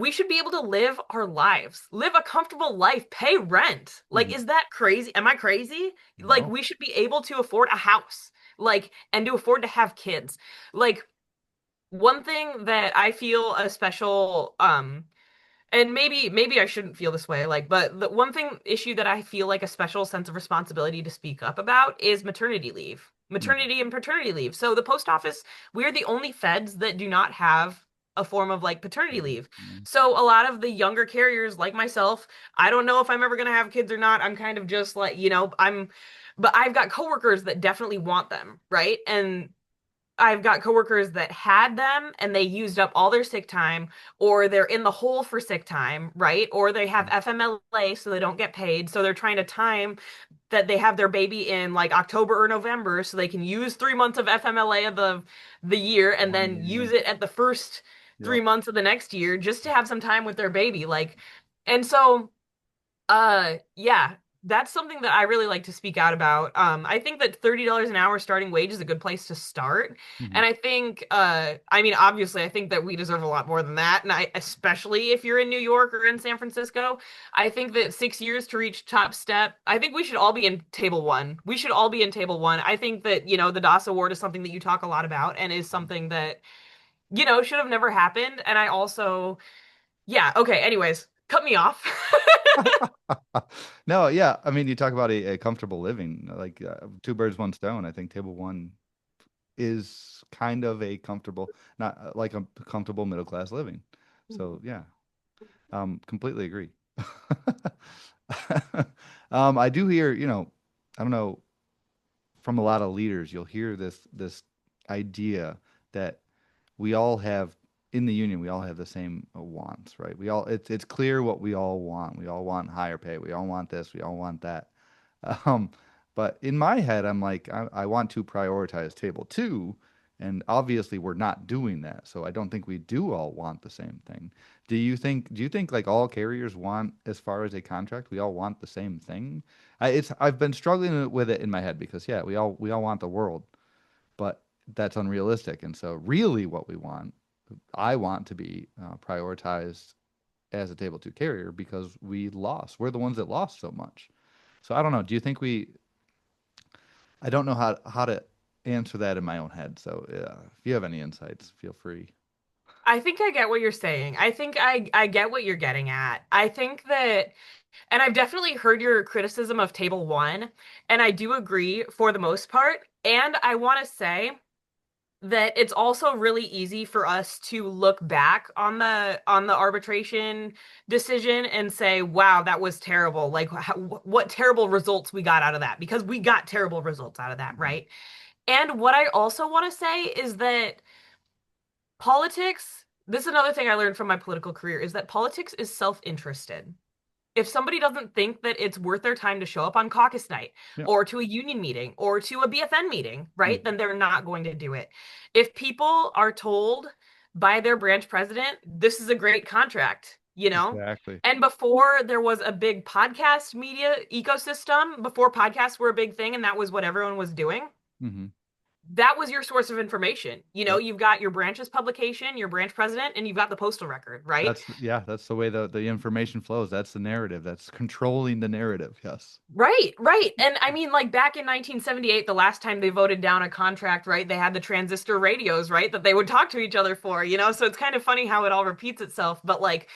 should be able to live our lives, live a comfortable life, pay rent. Like, Mhm. is that crazy? Am I crazy? Like, No. we should be able to afford a house, like, and to afford to have kids. Like, one thing that I feel a special, and maybe I shouldn't feel this way, like, but the one thing issue that I feel like a special sense of responsibility to speak up about is maternity leave. Mhm. Maternity and paternity leave. So the post office, we're the only feds that do not have a form of like paternity Mhm. leave. Mhm. So a lot of the younger carriers like myself, I don't know if I'm ever going to have kids or not. I'm kind of just like, but I've got coworkers that definitely want them, right? And I've got coworkers that had them and they used up all their sick time, or they're in the hole for sick time, right? Or they have FMLA so they don't get paid. So they're trying to time that they have their baby in like October or November so they can use 3 months of FMLA of the year and One then year. use it at the first three Yep. months of the next year just to have some time with their baby. Like, and so yeah, that's something that I really like to speak out about. I think that $30 an hour starting wage is a good place to start. Mhm. And I think, I mean, obviously, I think that we deserve a lot more than that. And especially if you're in New York or in San Francisco, I think that 6 years to reach top step, I think we should all be in table one. We should all be in table one. I think that, the DOS award is something that you talk a lot about and is something that, should have never happened. And I also, yeah, okay, anyways, cut me off. No, yeah. I mean, you talk about a comfortable living, like two birds, one stone. I think table one is kind of a comfortable, not like a comfortable middle class living. So yeah, completely agree. I do hear, I don't know, from a lot of leaders, you'll hear this idea that we all have in the union, we all have the same wants, right? It's clear what we all want. We all want higher pay. We all want this. We all want that. Um, but in my head, I'm like, I want to prioritize table two, and obviously we're not doing that. So I don't think we do all want the same thing. Do you think like all carriers want, as far as a contract, we all want the same thing? I've been struggling with it in my head because yeah, we all want the world, but that's unrealistic. And so really what we want, I want to be prioritized as a table two carrier because we lost. We're the ones that lost so much. So I don't know. Do you think we? I don't know how to answer that in my own head. So if you have any insights, feel free. I think I get what you're saying. I think I get what you're getting at. I think that, and I've definitely heard your criticism of Table One, and I do agree for the most part. And I want to say that it's also really easy for us to look back on the arbitration decision and say, "Wow, that was terrible. Like, what terrible results we got out of that," because we got terrible results out of that, Mhm. right? And what I also want to say is that politics, this is another thing I learned from my political career, is that politics is self-interested. If somebody doesn't think that it's worth their time to show up on caucus night Yeah. or to a union meeting or to a BFN meeting, right, Mhm. then they're not going to do it. If people are told by their branch president, this is a great contract, you know? Exactly. And before there was a big podcast media ecosystem, before podcasts were a big thing and that was what everyone was doing, Hmm. that was your source of information. You know, Yep. you've got your branch's publication, your branch president, and you've got the postal record, right? That's the way the information flows. That's the narrative. That's controlling the narrative. Yes. Right, right. And I mean, like back in 1978, the last time they voted down a contract, right, they had the transistor radios, right, that they would talk to each other for, you know? So it's kind of funny how it all repeats itself. But like,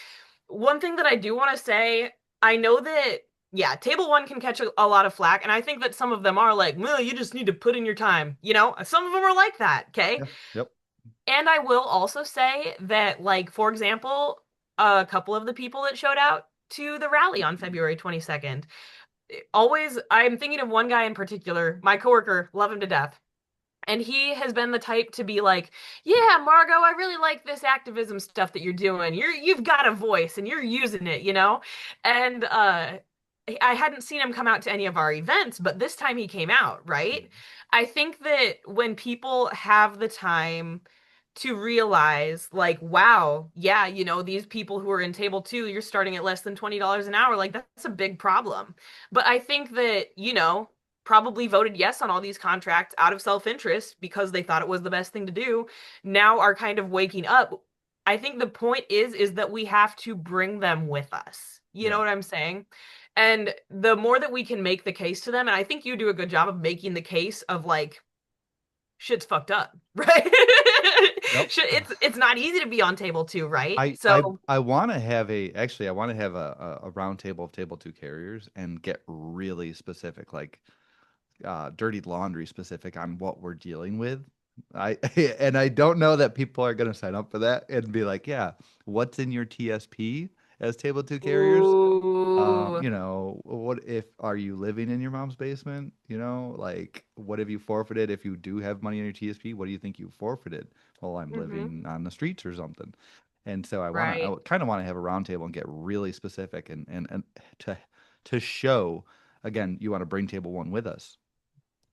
one thing that I do want to say, I know that, yeah, Table One can catch a lot of flack. And I think that some of them are like, well, you just need to put in your time. You know, some of them are like that. Okay. Yeah. Yep. And I will also say that, like, for example, a couple of the people that showed out to the rally on February 22nd, always, I'm thinking of one guy in particular, my coworker, love him to death. And he has been the type to be like, "Yeah, Margo, I really like this activism stuff that you're doing. You've got a voice and you're using it, you know?" And I hadn't seen him come out to any of our events, but this time he came out, right? I think that when people have the time to realize, like, wow, yeah, you know, these people who are in table two, you're starting at less than $20 an hour, like that's a big problem. But I think that, you know, probably voted yes on all these contracts out of self-interest because they thought it was the best thing to do, now are kind of waking up. I think the point is that we have to bring them with us. You know Yeah. what I'm saying? And the more that we can make the case to them, and I think you do a good job of making the case of like shit's fucked up, right? Yep. It's not easy to be on table two, right? I I So, I want to have I want to have a round table of table two carriers and get really specific, like dirty laundry specific on what we're dealing with. I and I don't know that people are going to sign up for that and be like, yeah, what's in your TSP as table two carriers? ooh, You know, what if are you living in your mom's basement? You know, like what have you forfeited if you do have money in your TSP? What do you think you forfeited? Well, I'm hmm, living on the streets or something. And so right. I kind of want to have a roundtable and get really specific and to show again, you want to bring table one with us.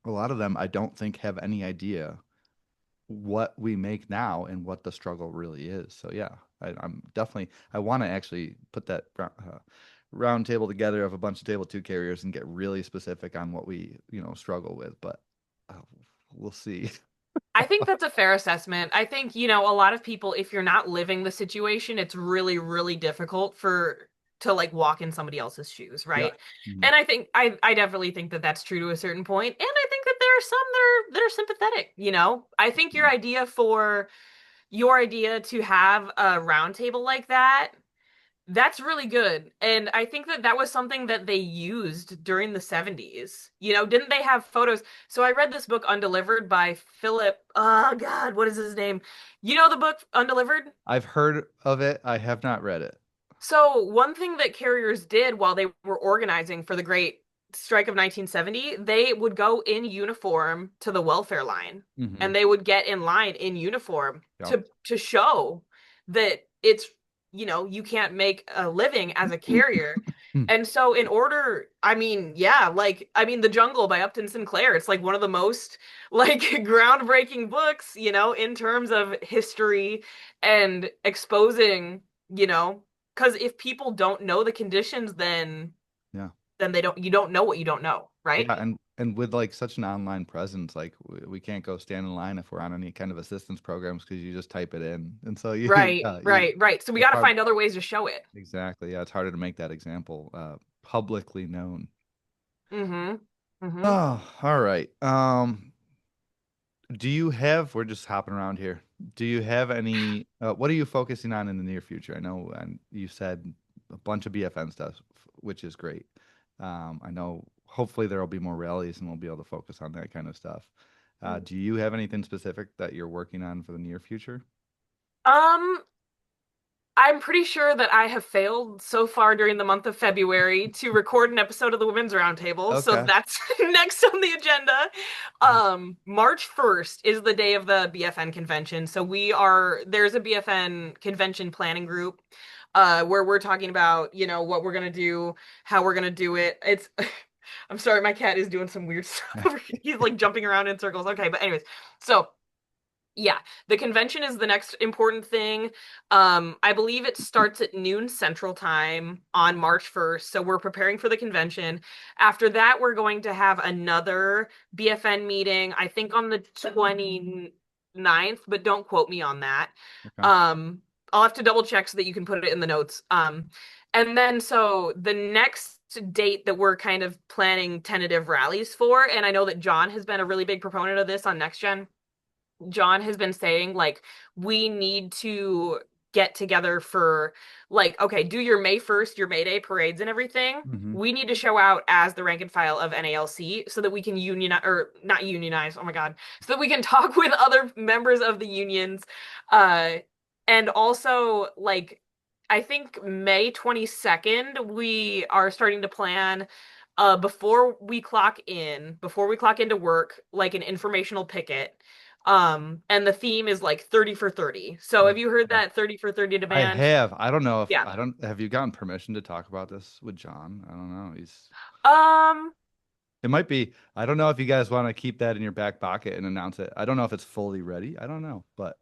A lot of them I don't think have any idea what we make now and what the struggle really is. So yeah, I'm definitely I want to actually put that round table together of a bunch of table two carriers and get really specific on what we struggle with. But uh, we'll see. I think that's a fair assessment. I think, you know, a lot of people, if you're not living the situation, it's really, really difficult for to like walk in somebody else's shoes, Yeah. right? Mhm. And I think I definitely think that that's true to a certain point. And I think that there are some that are sympathetic, you know. I think Mhm. your idea to have a roundtable like that, that's really good. And I think that that was something that they used during the 70s. You know, didn't they have photos? So I read this book Undelivered by Philip, oh God, what is his name? You know the book Undelivered? I've heard of it. I have not read it. So one thing that carriers did while they were organizing for the Great Strike of 1970, they would go in uniform to the welfare line Hmm. and they would get in line in uniform Yep. to show that it's, you know, you can't make a living as a carrier. And so in order, I mean, yeah, like I mean The Jungle by Upton Sinclair, it's like one of the most like groundbreaking books, you know, in terms of history and exposing, you know, because if people don't know the conditions, Yeah. then they don't you don't know what you don't know. right? Yeah, and with like such an online presence, like we can't go stand in line if we're on any kind of assistance programs because you just type it in, and so you Right, you right, right. So we it's got to hard. find other ways to show it. Exactly. Yeah, it's harder to make that example publicly known. Mm-hmm. Mm-hmm. Oh, all right. Do you have, we're just hopping around here. Do you have any, what are you focusing on in the near future? I know and you said a bunch of BFN stuff, which is great. I know hopefully there will be more rallies and we'll be able to focus on that kind of stuff. Do you have anything specific that you're working on for the near future? Um, I'm pretty sure that I have failed so far during the month of February to record an episode of the Women's Roundtable, so Okay. that's next on the agenda. March 1st is the day of the BFN convention. So there's a BFN convention planning group where we're talking about, what we're gonna do, how we're gonna do it. I'm sorry, my cat is doing some weird stuff over here. He's like jumping around in circles. Okay, but anyways, so yeah, the convention is the next important thing. I believe it starts at noon Central Time on March 1st. So we're preparing for the convention. After that, we're going to have another BFN meeting, I think on the 29th, but don't quote me on that. Okay. Um, I'll have to double check so that you can put it in the notes. And then so the next date that we're kind of planning tentative rallies for, and I know that John has been a really big proponent of this on Next Gen. John has been saying like we need to get together for like okay, do your May 1st, your May Day parades and everything. Hmm. We need to show out as the rank and file of NALC so that we can unionize or not unionize, oh my God, so that we can talk with other members of the unions. Uh and also like I think May 22nd we are starting to plan before we clock into work, like an informational picket. And the theme is like 30 for 30. So have you heard Okay. that 30 for 30 I demand? have. I don't know if Yeah. I don't have you gotten permission to talk about this with John? I don't know. He's Um, It might be. I don't know if you guys want to keep that in your back pocket and announce it. I don't know if it's fully ready. I don't know, but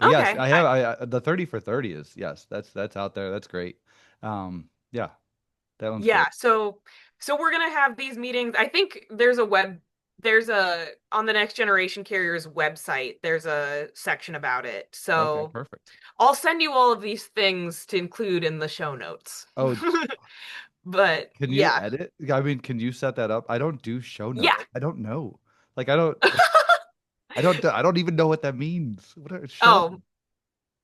yes, okay. I have. The 30 for 30 is yes. That's out there. That's great. Yeah, that one's Yeah, great. so we're gonna have these meetings. I think there's a on the Next Generation Carriers website, there's a section about it. Okay, So perfect. I'll send you all of these things to include in the show notes. Oh, But can you yeah. edit? I mean, can you set that up? I don't do show Yeah. notes. I don't know. Like I don't even know what that means. What are show? Oh,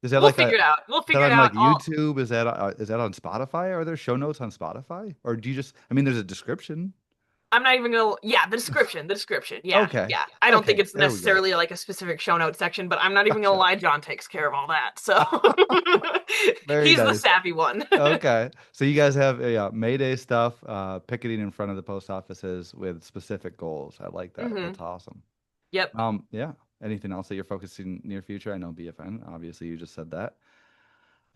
Is that we'll like a figure it out. We'll Is that figure it on out. like All YouTube? Is that on Spotify? Are there show notes on Spotify? Or do you just, I mean, there's a description. I'm not even gonna, yeah, the description. Yeah, Okay. yeah. I don't think Okay. it's There we go. necessarily like a specific show note section, but I'm not even gonna Gotcha. lie, John takes care of all that. So Very he's the nice. savvy one. Okay. So you guys have a May Day stuff, picketing in front of the post offices with specific goals. I like that. Hmm. That's awesome. Yep. Yeah. Anything else that you're focusing near future? I know BFN, obviously you just said that.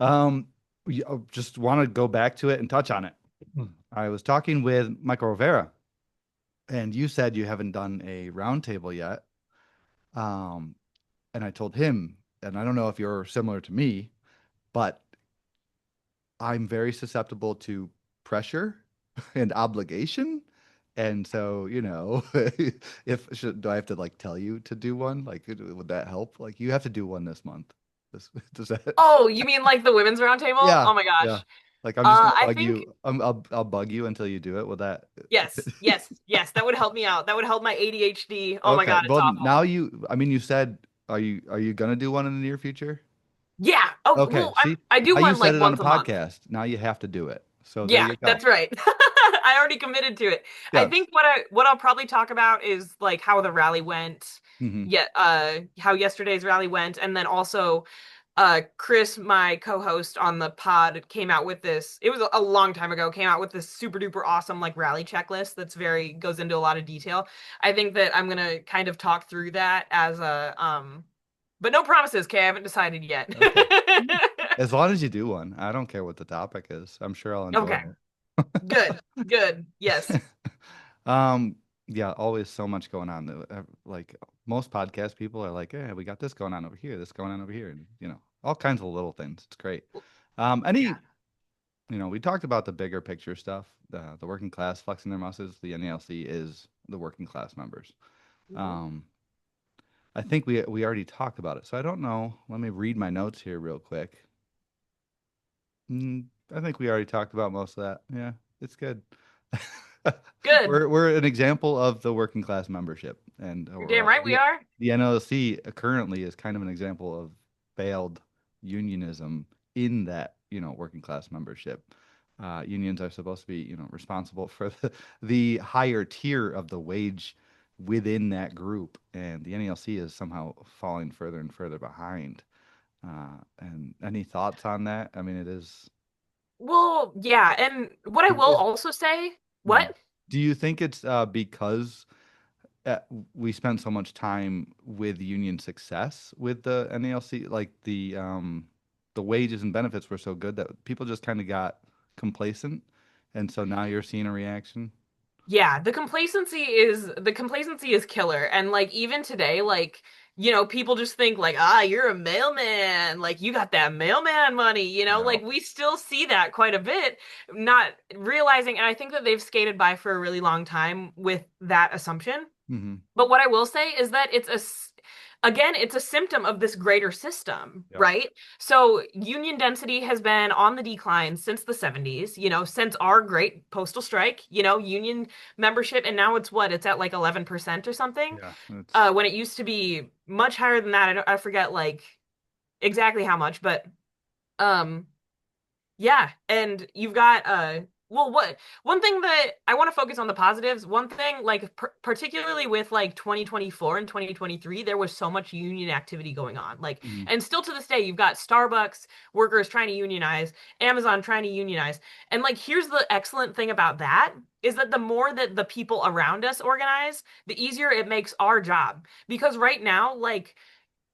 Um, just want to go back to it and touch on it. I was talking with Michael Rivera, and you said you haven't done a roundtable yet. Um, and I told him, and I don't know if you're similar to me, but I'm very susceptible to pressure and obligation. And so, if do I have to like tell you to do one? Like, would that help? Like, you have to do one this month. Does that? Oh, you mean like the women's roundtable? Yeah, Oh my yeah. gosh. Like, I'm just gonna I bug think you. I'll bug you until you do it. Will that? yes, yes, yes. That would help me out. That would help my ADHD. Oh my Okay. God, it's Well, awful. now I mean, you said, are you gonna do one in the near future? Yeah. Oh, Okay. well, See, I do now you one said like it on a once a month. podcast. Now you have to do it. So there Yeah, you go. that's right. I already committed to it. I Yes. think what I'll probably talk about is like how the rally went. Hmm. Yeah, how yesterday's rally went, and then also Chris, my co-host on the pod, came out with this. It was a long time ago, came out with this super duper awesome like rally checklist that's very goes into a lot of detail. I think that I'm gonna kind of talk through that as a but no promises, okay? I haven't decided yet. Okay. As long as you do one, I don't care what the topic is. I'm sure I'll enjoy Okay, good, good, yes. it. Um, yeah, always so much going on. Like most podcast people are like, "Yeah, we got this going on over here, this going on over here," and all kinds of little things. It's great. Yeah. Any? we talked about the bigger picture stuff, the working class flexing their muscles. The NALC is the working class members. Mhm. Um, I think we already talked about it, so I don't know. Let me read my notes here real quick. I think we already talked about most of that. Yeah, it's good. Good. We're an example of the working class membership, and You're damn right we the are. NLC currently is kind of an example of failed unionism in that working class membership. Unions are supposed to be responsible for the higher tier of the wage within that group, and the NLC is somehow falling further and further behind. And any thoughts on that? I mean, it is. Well, yeah, and what I Do you will guys, also say, Mhm. what? Do you think it's because uh, we spent so much time with union success with the NALC, like the wages and benefits were so good that people just kind of got complacent, and so now you're seeing a reaction? Yeah, the complacency is killer. And like even today, like, people just think like, you're a mailman, like you got that mailman money, Yeah. like we still see that quite a bit, not realizing, and I think that they've skated by for a really long time with that assumption. Mm-hmm. But what I will say is that again, it's a symptom of this greater system, Yep. right? So union density has been on the decline since the 70s, since our great postal strike, union membership, and now it's what? It's at like 11% or something. Yeah. It's. When it used to be much higher than that. I forget like exactly how much, but um yeah, and you've got well, what one thing that I want to focus on the positives. One thing, like particularly with like 2024 and 2023, there was so much union activity going on. Like, Mhm. and still to this day, you've got Starbucks workers trying to unionize, Amazon trying to unionize. And like, here's the excellent thing about that is that the more that the people around us organize, the easier it makes our job. Because right now, like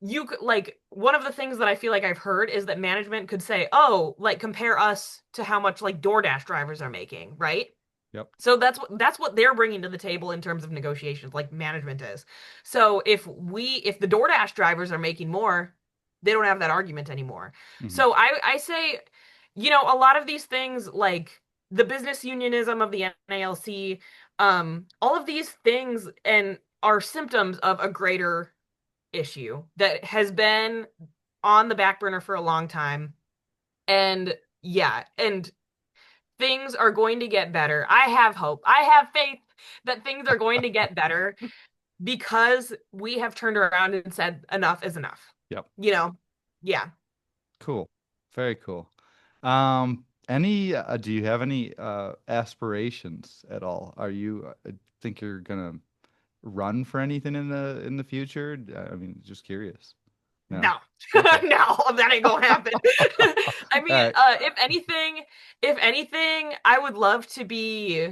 you could like one of the things that I feel like I've heard is that management could say, "Oh, like compare us to how much like DoorDash drivers are making," right? Yep. So that's what they're bringing to the table in terms of negotiations, like management is. So if the DoorDash drivers are making more, they don't have that argument anymore. Hmm. So I say, a lot of these things like the business unionism of the NALC, all of these things and are symptoms of a greater issue that has been on the back burner for a long time. And yeah, and things are going to get better. I have hope. I have faith that things are going to get better because we have turned around and said enough is enough. Yep. You know? Yeah. Cool. Very cool. Do you have any aspirations at all? Think you're gonna run for anything in the future? I mean, just curious. No. No. Okay. No, that ain't gonna happen. I All mean, right. if anything, I would love to be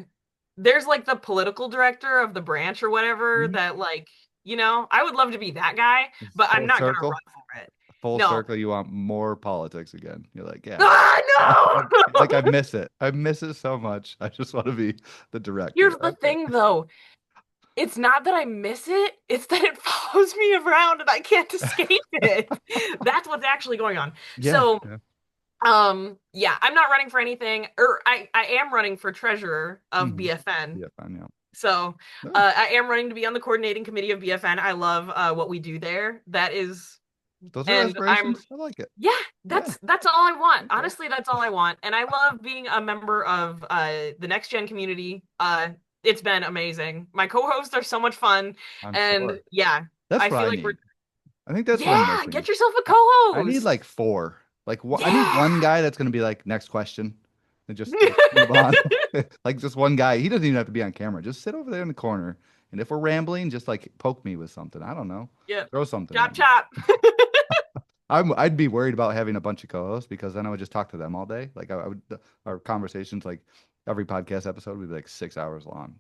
there's like the political director of the branch or whatever Mhm. that like, I would love to be that guy, but I'm Full not gonna circle. run for it. Full No. circle. You want more politics again? You're like, yeah. I No. miss it. I miss it so much. I just want to be the director. Here's the Okay. thing though. It's not that I miss it, it's that it follows me around and I can't escape it. That's what's actually going on. Yeah. So, Yeah. yeah, I'm not running for anything, or I am running for treasurer of Hmm. BFN. Yeah. Fine. Yeah. So, No, I am running to be on the coordinating committee of BFN. I love what we do there. those are And I'm aspirations. I like it. yeah, Yeah. that's all I want. Okay. Honestly, that's all I want. And I love being a member of the next gen community. It's been amazing. My co-hosts are so much fun. I'm And sure. yeah, That's I what feel I like we're need. I think that's what I'm yeah, missing. get yourself a I need co-host. like four. Like I need Yeah. one guy that's gonna be like, next question, and just like move on. Like just one guy. He doesn't even have to be on camera. Just sit over there in the corner, and if we're rambling, just like poke me with something. I don't know. Yep. Throw something Chop at me. chop. I'd be worried about having a bunch of co-hosts because then I would just talk to them all day. Like I would, our conversations, like every podcast episode would be like 6 hours long.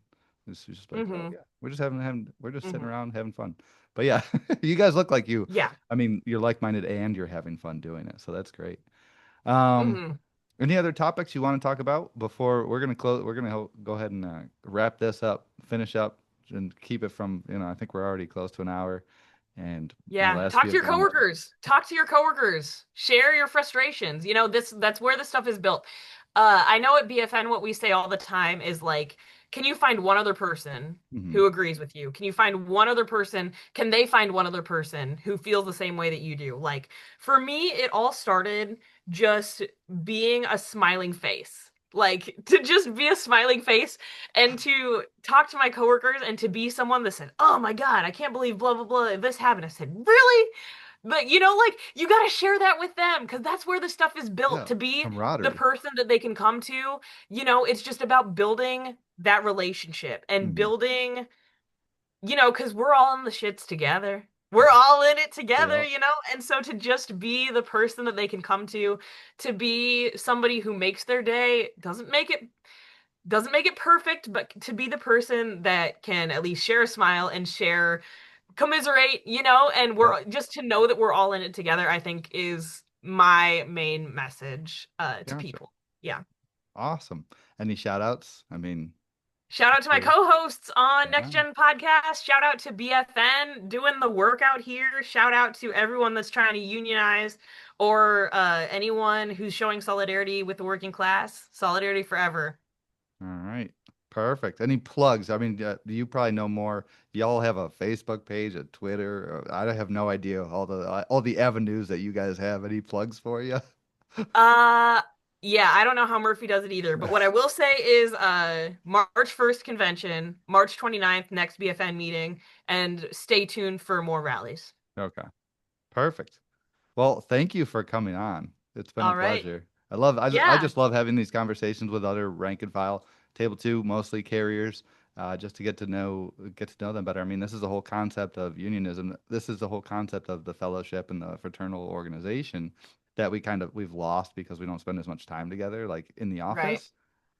It's just like, oh Hmm. yeah, we're just sitting Hmm. around having fun. But yeah, you guys look like you. Yeah. I mean, you're like-minded and you're having fun doing it, so that's great. Um, Hmm. any other topics you want to talk about before we're gonna close? We're gonna go ahead and wrap this up, finish up, and keep it from, I think we're already close to an hour. And my Yeah, last talk to spiel's your almost. coworkers. Talk to your coworkers. Share your frustrations. That's where the stuff is built. I know at BFN what we say all the time is like, can you find one other person Hmm. who agrees with you? Can you find one other person? Can they find one other person who feels the same way that you do? Like, for me, it all started just being a smiling face. Like, to just be a smiling face and to talk to my coworkers and to be someone that said, "Oh my God, I can't believe blah, blah, blah, this happened." I said, "Really?" But like you got to share that with them because that's where the stuff is built Yeah, to be the camaraderie. person that they can come to. It's just about building that relationship and Hmm. building, because we're all in the shits together. We're all in it together, Yeah, and so to just be the person that they can come to be somebody who makes their day, doesn't make it perfect, but to be the person that can at least share a smile and share commiserate, and yeah, we're just to know that we're all in it together, I think is my main message to gotcha. people. Yeah. Awesome. Any shout outs? I mean, Shout out to my sure. co-hosts on Next Yeah. Gen Podcast. Shout out to BFN doing the work out here. Shout out to everyone that's trying to unionize or anyone who's showing solidarity with the working class. Solidarity forever. All right. Perfect. Any plugs? I mean, you probably know more. Y'all have a Facebook page, a Twitter. I have no idea all the avenues that you guys have. Any plugs for you? Uh, yeah, I don't know how Murphy does it either, but what I will say is March 1st convention, March 29th next BFN meeting, and stay tuned for more rallies. Okay. Perfect. Well, thank you for coming on. It's been a All right. pleasure. I Yeah, just love having these conversations with other rank and file table two, mostly carriers, just to get to know them better. I mean, this is the whole concept of unionism. This is the whole concept of the fellowship and the fraternal organization that we've lost because we don't spend as much time together, like in the right. office.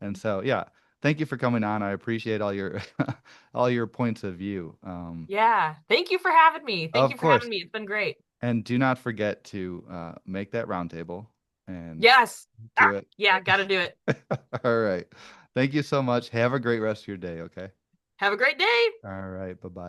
And so, yeah, thank you for coming on. I appreciate all your all your points of view. Yeah. Thank you for having me. Thank Of you for having course. me. It's been great. And do not forget to make that roundtable and Yes. do it. Yeah, got to do it. All right. Thank you so much. Have a great rest of your day. Okay. Have a great day. All right. Bye bye.